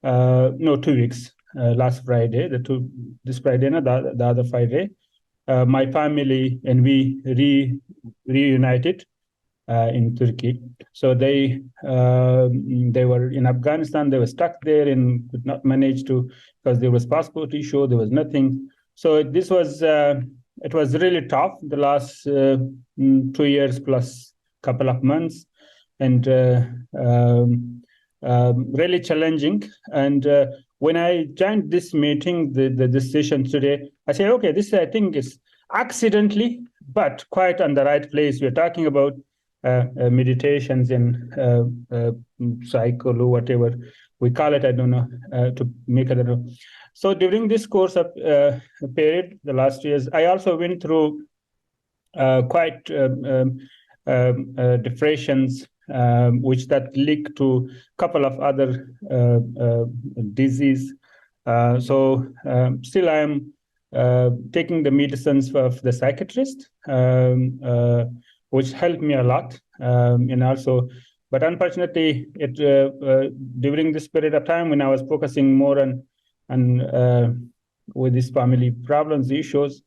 2 weeks, last Friday, this Friday, no, the other Friday, my family and we reunited in Turkey. So they were in Afghanistan. They were stuck there and could not manage to, because there was passport issue. There was nothing. So this was it was really tough. The last 2 years plus couple of months, and really challenging. And when I joined this meeting, this session today, I said, okay, this I think is accidentally, but quite on the right place. We're talking about meditations and cycle or whatever we call it. I don't know, to make it. So during this course of period, the last years, I also went through quite depressions, which that lead to a couple of other disease. So still I am taking the medicines of the psychiatrist, which helped me a lot. And also, but unfortunately, during this period of time when I was focusing more on with these family problems, issues,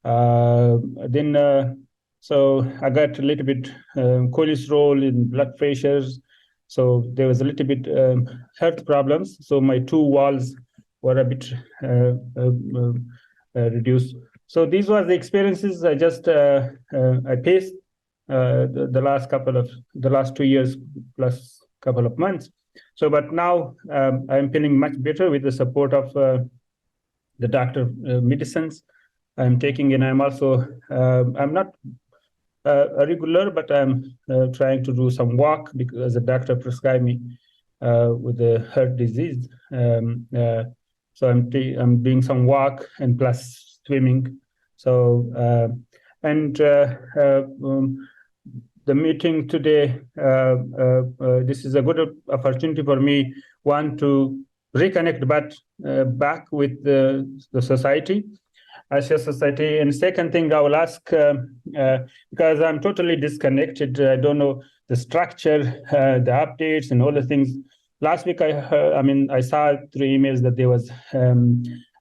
then so I got a little bit cholesterol and blood pressures. So there was a little bit health problems. So my two walls were a bit reduced. So these were the experiences I just I faced the last 2 years plus couple of months. So, but now I'm feeling much better with the support of the doctor medicines I'm taking, and I'm also I'm not a regular, but I'm trying to do some walk because the doctor prescribed me with the heart disease. So I'm doing some walk and plus swimming. So the meeting today, this is a good opportunity for me, one, to reconnect back with the society, Asia society. And second thing, I will ask, because I'm totally disconnected, I don't know the structure, the updates and all the things. Last week, I saw through emails that there was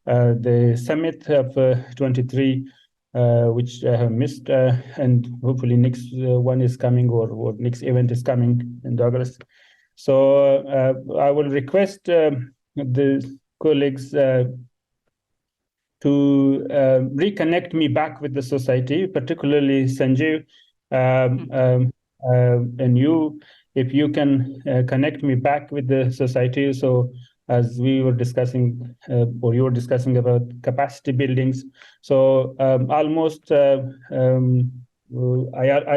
the summit of 23, which I have missed, and hopefully next one is coming, or next event is coming in August. So I will request the colleagues to reconnect me back with the society, particularly Sanjeev and you, if you can connect me back with the society. So as we were discussing, or you were discussing about capacity buildings. So almost, I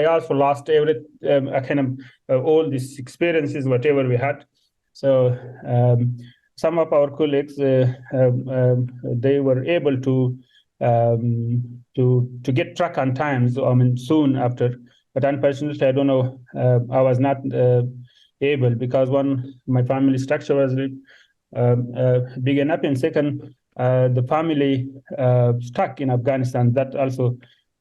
also lost all these experiences, whatever we had. So some of our colleagues, they were able to get track on time. So soon after, but unfortunately, I don't know. I was not able, because one, my family structure was big enough, and second, the family stuck in Afghanistan. That also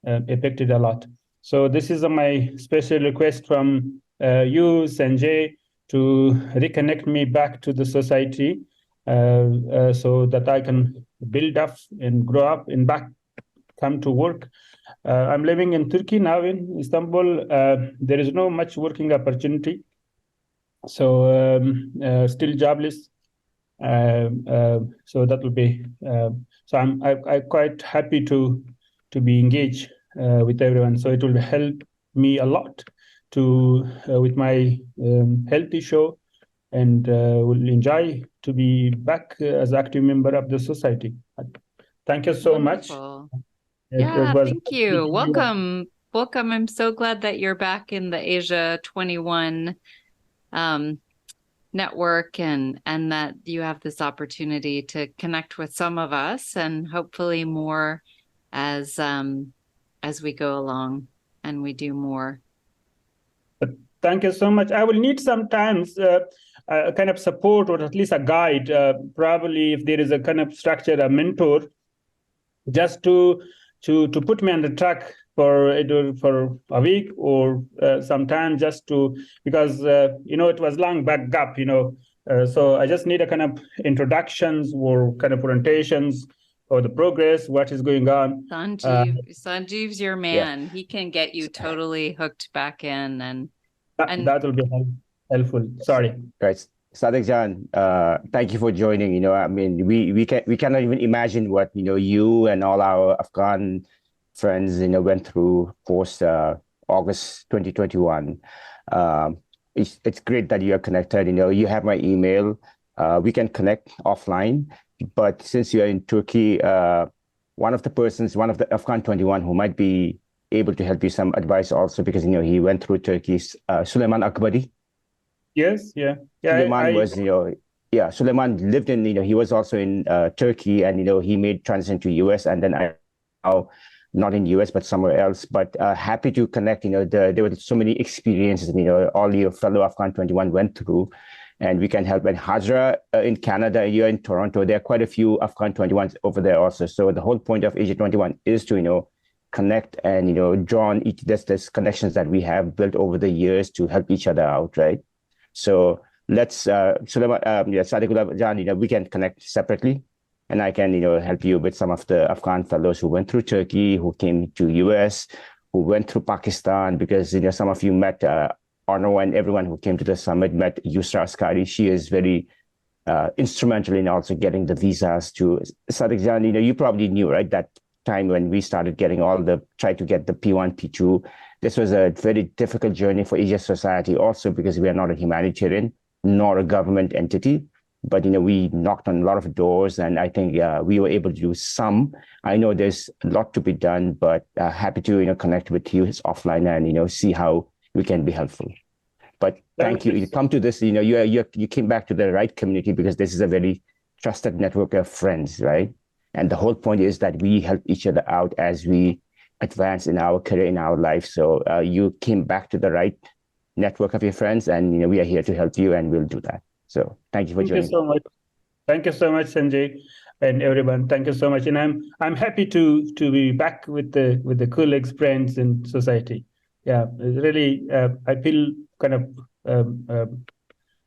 affected a lot. So this is my special request from you, Sanjay, to reconnect me back to the society, so that I can build up and grow up and come to work. I'm living in Turkey now, in Istanbul. There is no much working opportunity, so still jobless. So that will be. So I'm quite happy to be engaged with everyone. So it will help me a lot to with my health issue, and will enjoy to be back as active member of the society. Thank you so Wonderful. much. Yeah, thank you. Welcome. Welcome. I'm so glad that you're back in the Asia 21 network, and that you have this opportunity to connect with some of us, and hopefully more as we go along and we do more. Thank you so much. I will need sometimes a kind of support, or at least a guide, probably if there is a kind of structure, a mentor, just to put me on the track for a week or sometime, just to, because it was long back gap, so I just need a kind of introductions or kind of presentations, or the progress, what is going on. Sanjeev's your man. He can get you totally hooked back in, and that will be helpful. Sorry. Right. Sadiq Jan, thank you for joining. I mean, we cannot even imagine what, you and all our Afghan friends, went through post August 2021. It's great that you are connected. You have my email. We can connect offline. But since you are in Turkey, one of the Afghan 21 who might be able to help you some advice also, because, he went through Turkey's Suleiman Akbari. Yes, yeah. Suleiman lived in, he was also in Turkey, and, he made transition to US, and then now not in US, but somewhere else. But happy to connect, there were so many experiences, all your fellow Afghan 21 went through, and we can help. And Hajra in Canada, you're in Toronto, there are quite a few Afghan 21s over there also. So the whole point of Asia 21 is to, connect and, draw on this connections that we have built over the years to help each other out, right? So let's, Sadiqullah Jan, we can connect separately, and I can, help you with some of the Afghan fellows who went through Turkey, who came to US, who went through Pakistan, because, some of you met Arno, and everyone who came to the summit met Yusra Askari. She is very instrumental in also getting the visas to Sadiq Jan. You probably knew, right, that time when we started getting try to get the P1, P2. This was a very difficult journey for Asia Society also, because we are not a humanitarian nor a government entity. But, we knocked on a lot of doors, and I think we were able to do some. I know there's a lot to be done, but happy to, connect with you offline and, see how we can be helpful. But thank you. You come to this, you came back to the right community, because this is a very trusted network of friends, right? And the whole point is that we help each other out as we advance in our career, in our life. So you came back to the right network of your friends, and we are here to help you, and we'll do that. So thank you for joining. Thank you so much. Thank you so much, Sanjay, and everyone. Thank you so much. And I'm happy to be back with the colleagues, friends, and society. Yeah, really, I feel kind of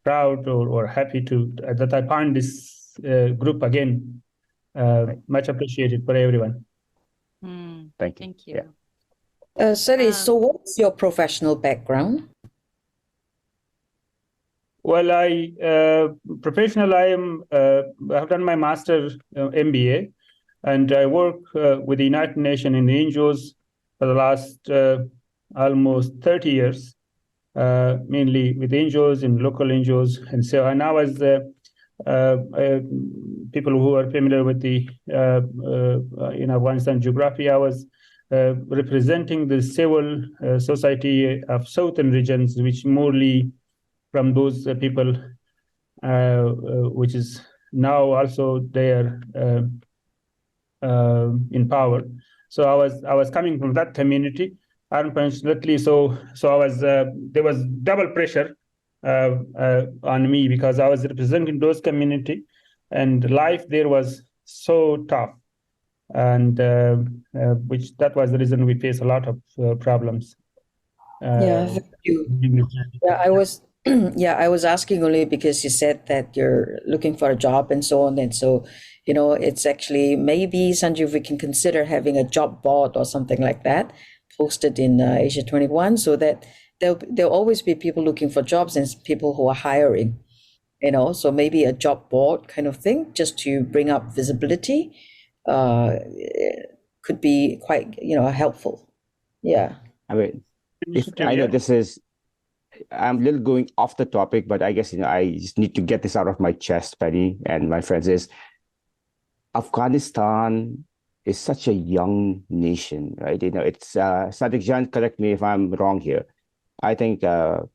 proud or happy that I found this group again. Much appreciated for everyone. Thank you. Thank you. Sari, so what's your professional background? Well, professional, I have done my master MBA, and I work with the United Nations in the NGOs for the last almost 30 years, mainly with NGOs and local NGOs. And so, and I was people who are familiar with the Afghanistan geography, I was representing the civil society of southern regions, which morely from those people, which is now also there in power. So I was coming from that community, unfortunately. So I was there was double pressure on me, because I was representing those community, and life there was so tough, and which that was the reason we face a lot of problems. Thank you. I was I was asking only because you said that you're looking for a job and so on, and so it's actually maybe, Sanjeev, we can consider having a job board or something like that posted in Asia 21, so that there'll always be people looking for jobs and people who are hiring, so maybe a job board kind of thing, just to bring up visibility, could be quite, helpful. Yeah. I mean, I know I'm a little going off the topic, but I guess, I just need to get this out of my chest, Penny and my friends, is Afghanistan is such a young nation, right? It's, Sadiq Jan, correct me if I'm wrong here. I think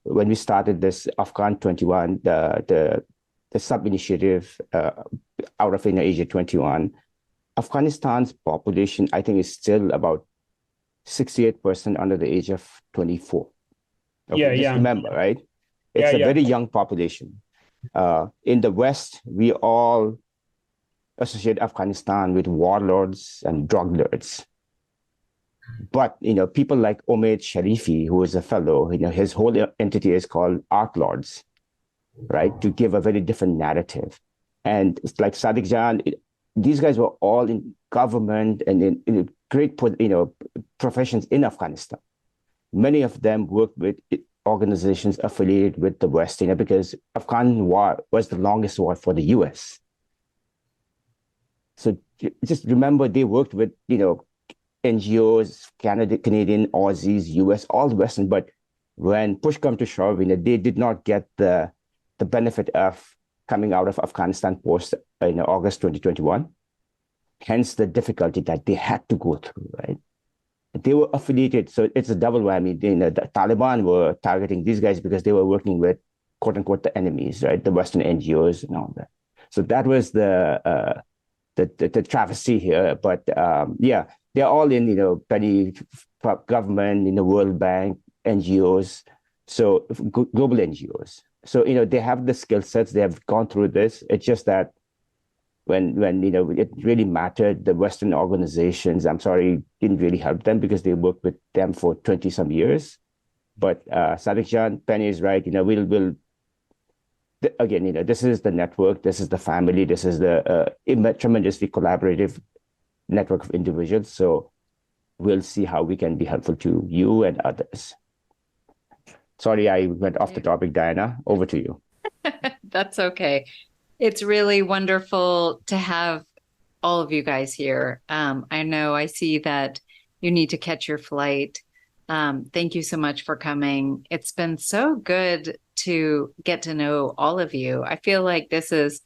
when we started this Afghan 21, the sub-initiative out of Asia 21, Afghanistan's population, I think, is still about 68% under the age of 24. Okay, just remember, right? It's a very young population. In the West, we all associate Afghanistan with warlords and drug lords. But, people like Omid Sharifi, who is a fellow, his whole entity is called Art Lords, right? To give a very different narrative. And it's like Sadiq Jan, these guys were all in government and in great, professions in Afghanistan. Many of them worked with organizations affiliated with the West, because Afghan war was the longest war for the US. So just remember, they worked with, NGOs, Canadian, Aussies, US, all the Western, but when push come to shove, they did not get the benefit of coming out of Afghanistan post August 2021. Hence the difficulty that they had to go through, right? They were affiliated, so it's a double whammy. The Taliban were targeting these guys because they were working with, quote unquote, the enemies, right? The Western NGOs and all that. So that was the travesty here. But they're all in, petty government, World Bank, NGOs, so global NGOs. So, they have the skill sets, they have gone through this. It's just that when it really mattered, the Western organizations, I'm sorry, didn't really help them because they worked with them for 20 some years. But Sadiq Jan, Penny is right. We'll again, this is the network, this is the family, this is the tremendously collaborative network of individuals. So we'll see how we can be helpful to you and others. Sorry, I went off the topic, Diana. Over to you. That's okay. It's really wonderful to have all of you guys here. I know I see that you need to catch your flight. Thank you so much for coming. It's been so good to get to know all of you. I feel like this is,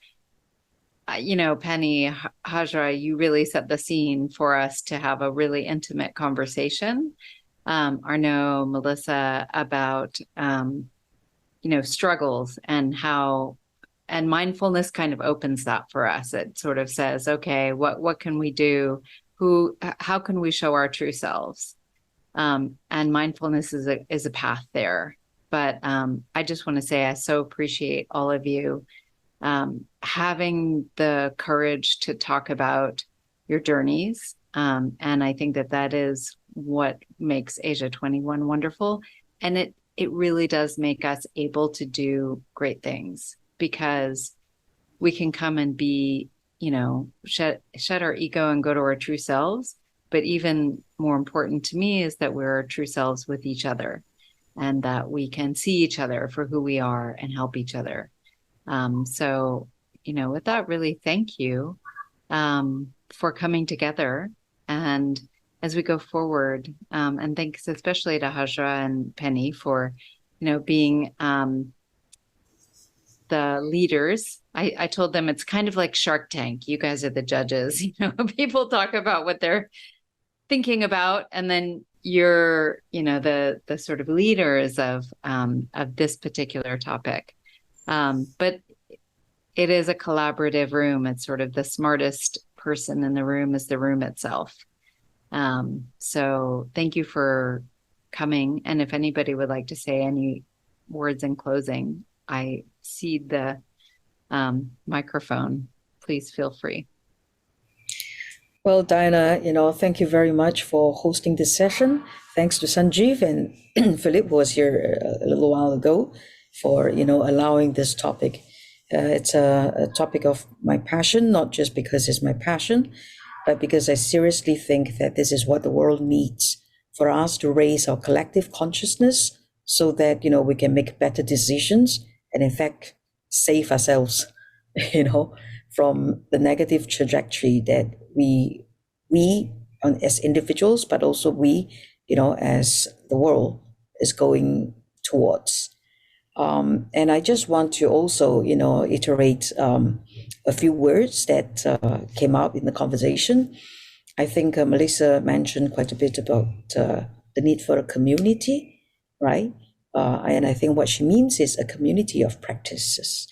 Penny, Hajra, you really set the scene for us to have a really intimate conversation. Arnaud, Melissa, about, struggles and how, and mindfulness kind of opens that for us. It sort of says, okay, what can we do? How can we show our true selves? And mindfulness is a path there. But I just want to say I so appreciate all of you having the courage to talk about your journeys. And I think that is what makes Asia 21 wonderful. And it really does make us able to do great things, because we can come and be, shed our ego and go to our true selves. But even more important to me is that we're our true selves with each other, and that we can see each other for who we are and help each other. So, with that, really thank you for coming together. And as we go forward, and thanks especially to Hajra and Penny for, being the leaders. I told them it's kind of like Shark Tank. You guys are the judges. People talk about what they're thinking about, and then you're, the sort of leaders of this particular topic. But it is a collaborative room. It's sort of the smartest person in the room is the room itself. So thank you for coming. And if anybody would like to say any words in closing, I cede the microphone. Please feel free. Well, Diana, thank you very much for hosting this session. Thanks to Sanjeev and Philip, who was here a little while ago, for, allowing this topic. It's a topic of my passion, not just because it's my passion, but because I seriously think that this is what the world needs, for us to raise our collective consciousness so that, we can make better decisions and, in fact, save ourselves, from the negative trajectory that we as individuals, but also we, as the world is going towards. And I just want to also, iterate a few words that came out in the conversation. I think Melissa mentioned quite a bit about the need for a community, right? And I think what she means is a community of practitioners,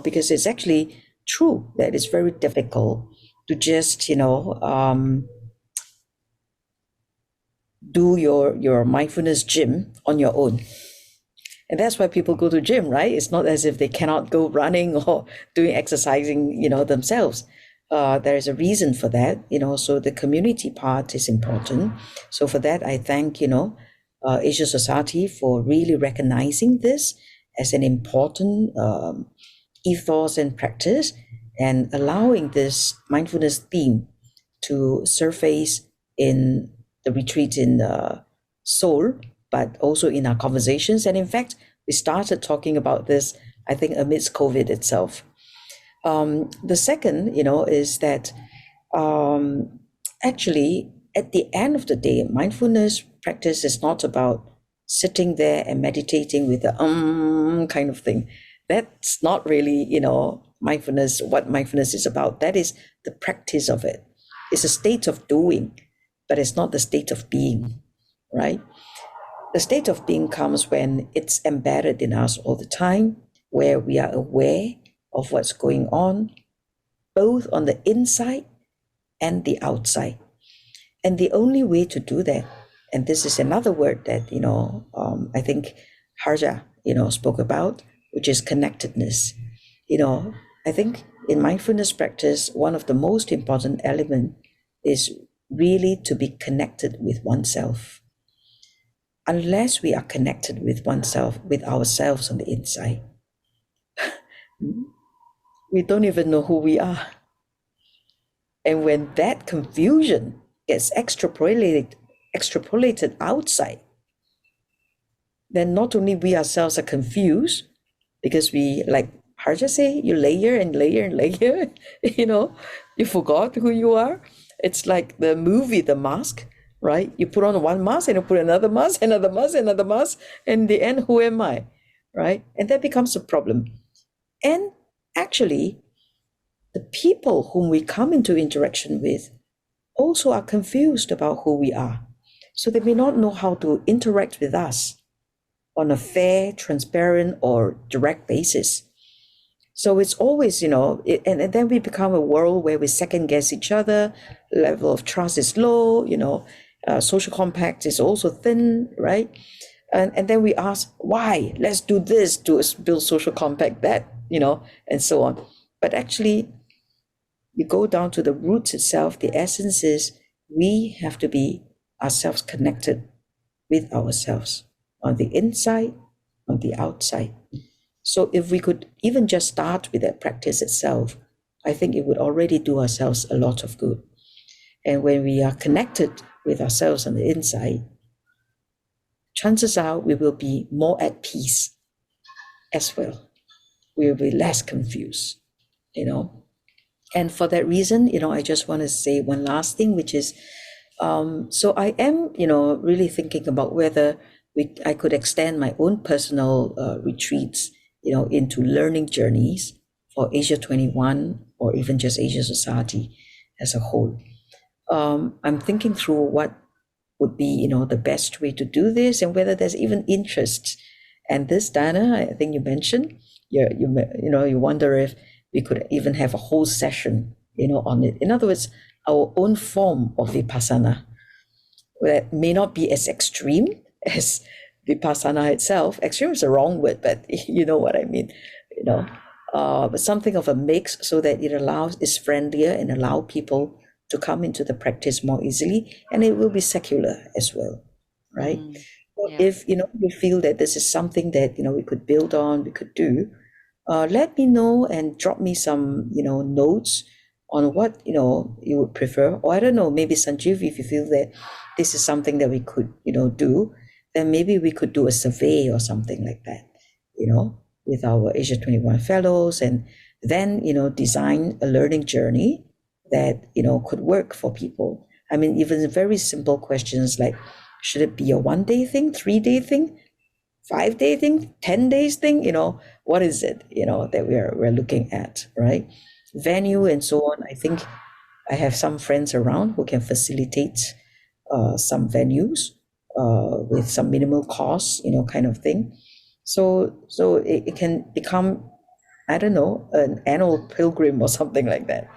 because it's actually true that it's very difficult to just, do your mindfulness gym on your own. And that's why people go to gym, right? It's not as if they cannot go running or doing exercising, themselves. There is a reason for that, so the community part is important. So for that, I thank, Asia Society for really recognizing this as an important ethos and practice, and allowing this mindfulness theme to surface in the retreat in Seoul, but also in our conversations. And in fact, we started talking about this, I think, amidst COVID itself. The second, is that actually, at the end of the day, mindfulness practice is not about sitting there and meditating with the kind of thing. That's not really, mindfulness, what mindfulness is about. That is the practice of it. It's a state of doing, but it's not the state of being, right? The state of being comes when it's embedded in us all the time, where we are aware of what's going on, both on the inside and the outside. And the only way to do that, and this is another word that, I think Hajra, spoke about, which is connectedness. I think in mindfulness practice, one of the most important elements is really to be connected with oneself. Unless we are connected with oneself, with ourselves on the inside, we don't even know who we are. And when that confusion gets extrapolated outside, then not only we ourselves are confused, because we, like Hajra say, you layer and layer and layer, you forgot who you are. It's like the movie, The Mask, right? You put on one mask and you put another mask, another mask, another mask, and in the end, who am I, right? And that becomes a problem. And actually, the people whom we come into interaction with also are confused about who we are. So they may not know how to interact with us on a fair, transparent, or direct basis. So it's always, and then we become a world where we second guess each other, level of trust is low, social compact is also thin, right? And then we ask, why? Let's do this to build social compact, that, and so on. But actually, you go down to the roots itself, the essence is we have to be ourselves connected with ourselves on the inside, on the outside. So if we could even just start with that practice itself, I think it would already do ourselves a lot of good. And when we are connected with ourselves on the inside, chances are we will be more at peace as well. We will be less confused, And for that reason, I just want to say one last thing, which is, so I am, really thinking about whether I could extend my own personal retreats, into learning journeys for Asia 21 or even just Asia Society as a whole. I'm thinking through what would be, the best way to do this and whether there's even interest. And this, Diana, I think you mentioned, you wonder if we could even have a whole session, on it. In other words, our own form of Vipassana that may not be as extreme as Vipassana itself. Extreme is the wrong word, but you know what I mean, but something of a mix so that it's friendlier and allow people to come into the practice more easily, and it will be secular as well, right? Yeah. If, you feel that this is something that, we could build on, we could do, let me know and drop me some, notes on what, you would prefer. Or I don't know, maybe Sanjeev, if you feel that this is something that we could, do, then maybe we could do a survey or something like that, with our Asia 21 fellows, and then, design a learning journey that, could work for people. I mean, even very simple questions like, should it be a 1-day thing, 3-day thing, 5-day thing, 10 days thing? What is it, that we're looking at, right? Venue and so on. I think I have some friends around who can facilitate some venues with some minimal costs, kind of thing. So it can become, I don't know, an annual pilgrim or something like that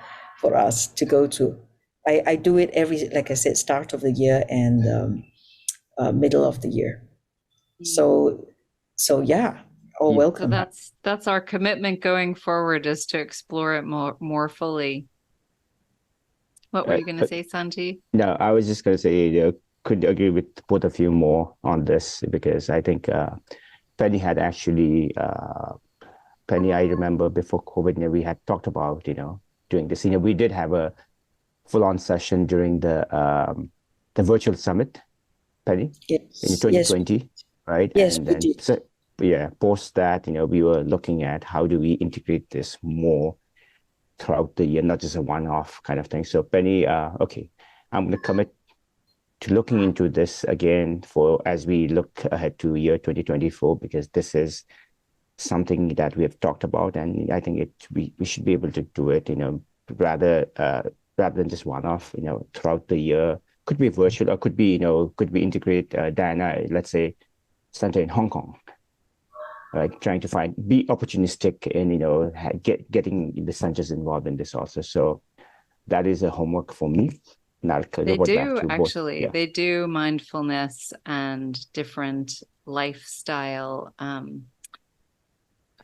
for us to go to. I do it every, like I said, start of the year and middle of the year. So yeah, welcome. So that's our commitment going forward, is to explore it more fully. What were you going to say, Santi? No, I was just going to say, could agree with both of you more on this, because I think Penny had actually Penny, I remember before COVID, we had talked about, doing this. We did have a full-on session during the virtual summit, Penny, in Yes, 2020, right? yes, And we then, did. so, yeah, post that, we were looking at how do we integrate this more throughout the year, not just a one-off kind of thing. So, Penny, okay, I'm going to commit to looking into this again as we look ahead to year 2024, because this is something that we have talked about, and I think we should be able to do it, rather than just one off, throughout the year. Could be virtual, or could be integrate Diana, let's say, center in Hong Kong, right? Trying to be opportunistic and getting the centers involved in this also. So that is a homework for me. Now They report back do to both. actually. Yeah. They do mindfulness and different lifestyle.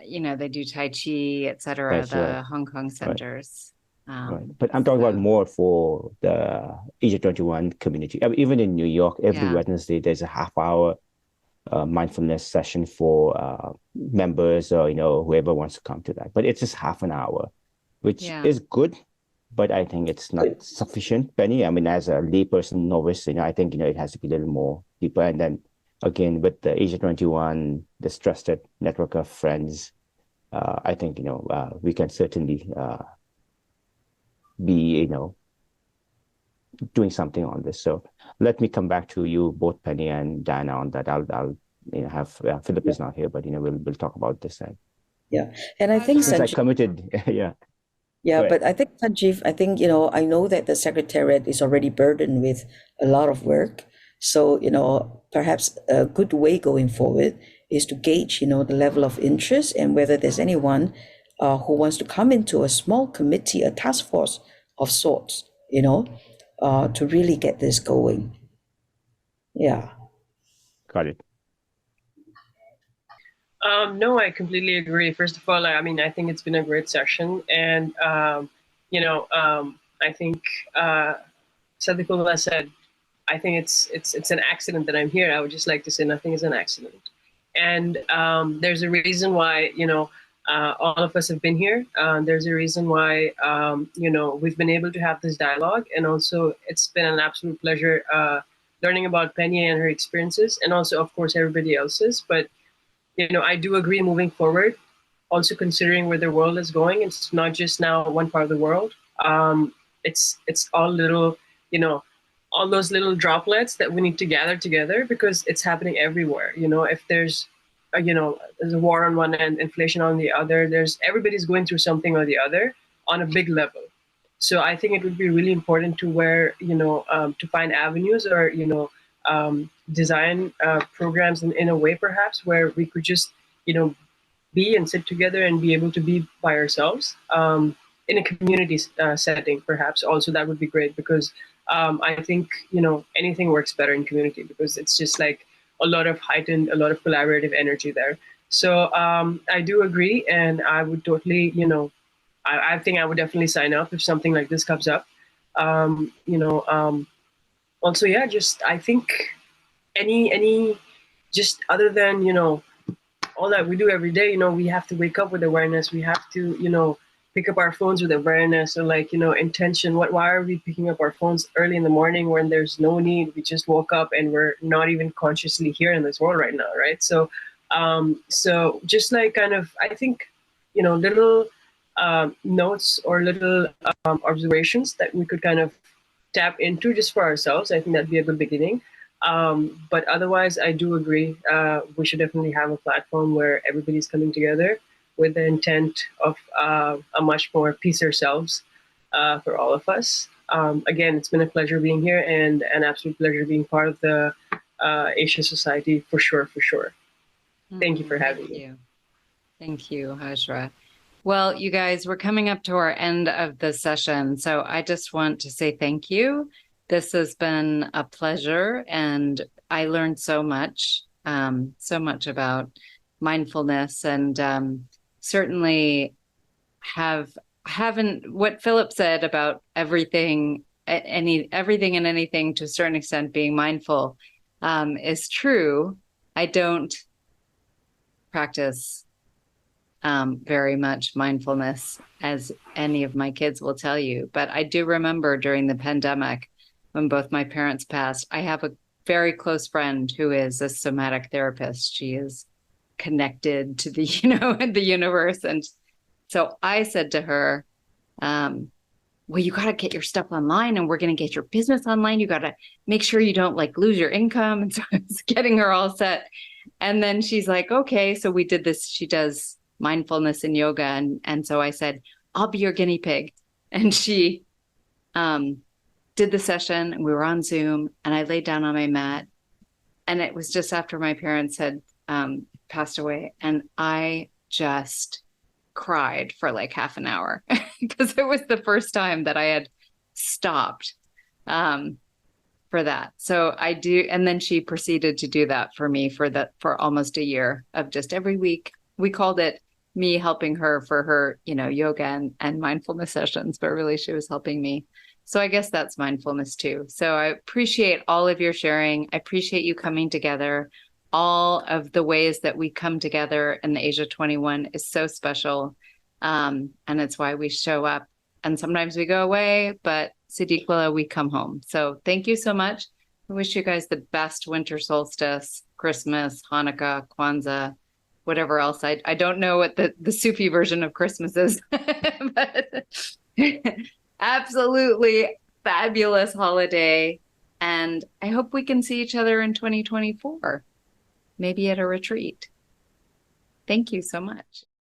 They do Tai Chi, etc. That's The right. Hong Kong centers. Right. But I'm talking about more for the Asia 21 community. I mean, even in New York, every Wednesday, there's a half-hour mindfulness session for members or, whoever wants to come to that. But it's just half an hour, which is good, but I think it's not sufficient, Penny. I mean, as a layperson novice, I think, it has to be a little more deeper. And then again, with the Asia 21, this trusted network of friends, I think, we can certainly be, doing something on this. So let me come back to you both, Penny and Diana, on that. I'll have Philip is not here, but we'll talk about this then. Yeah, and I think since I committed, yeah. Yeah, but I think Sanjeev, I know that the Secretariat is already burdened with a lot of work. So, perhaps a good way going forward is to gauge, the level of interest and whether there's anyone who wants to come into a small committee, a task force of sorts, to really get this going. Yeah. Got it. No, I completely agree. First of all, I mean, I think it's been a great session, and I think Sadhguru said, I think it's an accident that I'm here. I would just like to say nothing is an accident, and there's a reason why all of us have been here. There's a reason why we've been able to have this dialogue, and also it's been an absolute pleasure learning about Penny and her experiences, and also of course everybody else's. But I do agree moving forward, also considering where the world is going. It's not just now one part of the world. It's all little, all those little droplets that we need to gather together, because it's happening everywhere. If there's a war on one end, inflation on the other, everybody's going through something or the other on a big level. So I think it would be really important to find avenues or, design programs in a way perhaps where we could just, be and sit together and be able to be by ourselves in a community setting, perhaps. Also, that would be great, because I think, anything works better in community, because it's just like a lot of collaborative energy there. So I do agree, and I would totally, I think I would definitely sign up if something like this comes up. Also, yeah, just I think any just other than all that we do every day, we have to wake up with awareness. We have to pick up our phones with awareness, or intention. Why are we picking up our phones early in the morning when there's no need? We just woke up and we're not even consciously here in this world right now, right? So so just like kind of, I think little notes or little observations that we could kind of tap into just for ourselves. I think that'd be a good beginning. But otherwise, I do agree. We should definitely have a platform where everybody's coming together with the intent of a much more peace ourselves for all of us. Again, it's been a pleasure being here, and an absolute pleasure being part of the Asia Society for sure, for sure. Thank you for having me. Thank you, Hajra. Well, you guys, we're coming up to our end of the session, so I just want to say thank you. This has been a pleasure, and I learned so much about mindfulness, and certainly haven't what Philip said about everything and anything to a certain extent being mindful is true. I don't practice very much mindfulness, as any of my kids will tell you. But I do remember during the pandemic, when both my parents passed, I have a very close friend who is a somatic therapist. She is connected to the, the universe. And so I said to her, well, you got to get your stuff online, and we're going to get your business online. You got to make sure you don't like lose your income. And so I was getting her all set. And then she's like, okay. So we did this. She does mindfulness and yoga. And so I said, I'll be your guinea pig. And she did the session, and we were on Zoom, and I laid down on my mat. And it was just after my parents had passed away. And I just cried for like half an hour because it was the first time that I had stopped for that. So I do. And then she proceeded to do that for me for almost a year of just every week. We called it me helping her for her, yoga and mindfulness sessions, but really she was helping me. So I guess that's mindfulness too. So I appreciate all of your sharing. I appreciate you coming together. All of the ways that we come together in the Asia 21 is so special. And it's why we show up, and sometimes we go away, but Sidiquila, we come home. So thank you so much. I wish you guys the best winter solstice, Christmas, Hanukkah, Kwanzaa, whatever else. I don't know what the Sufi version of Christmas is, but absolutely fabulous holiday. And I hope we can see each other in 2024, maybe at a retreat. Thank you so much.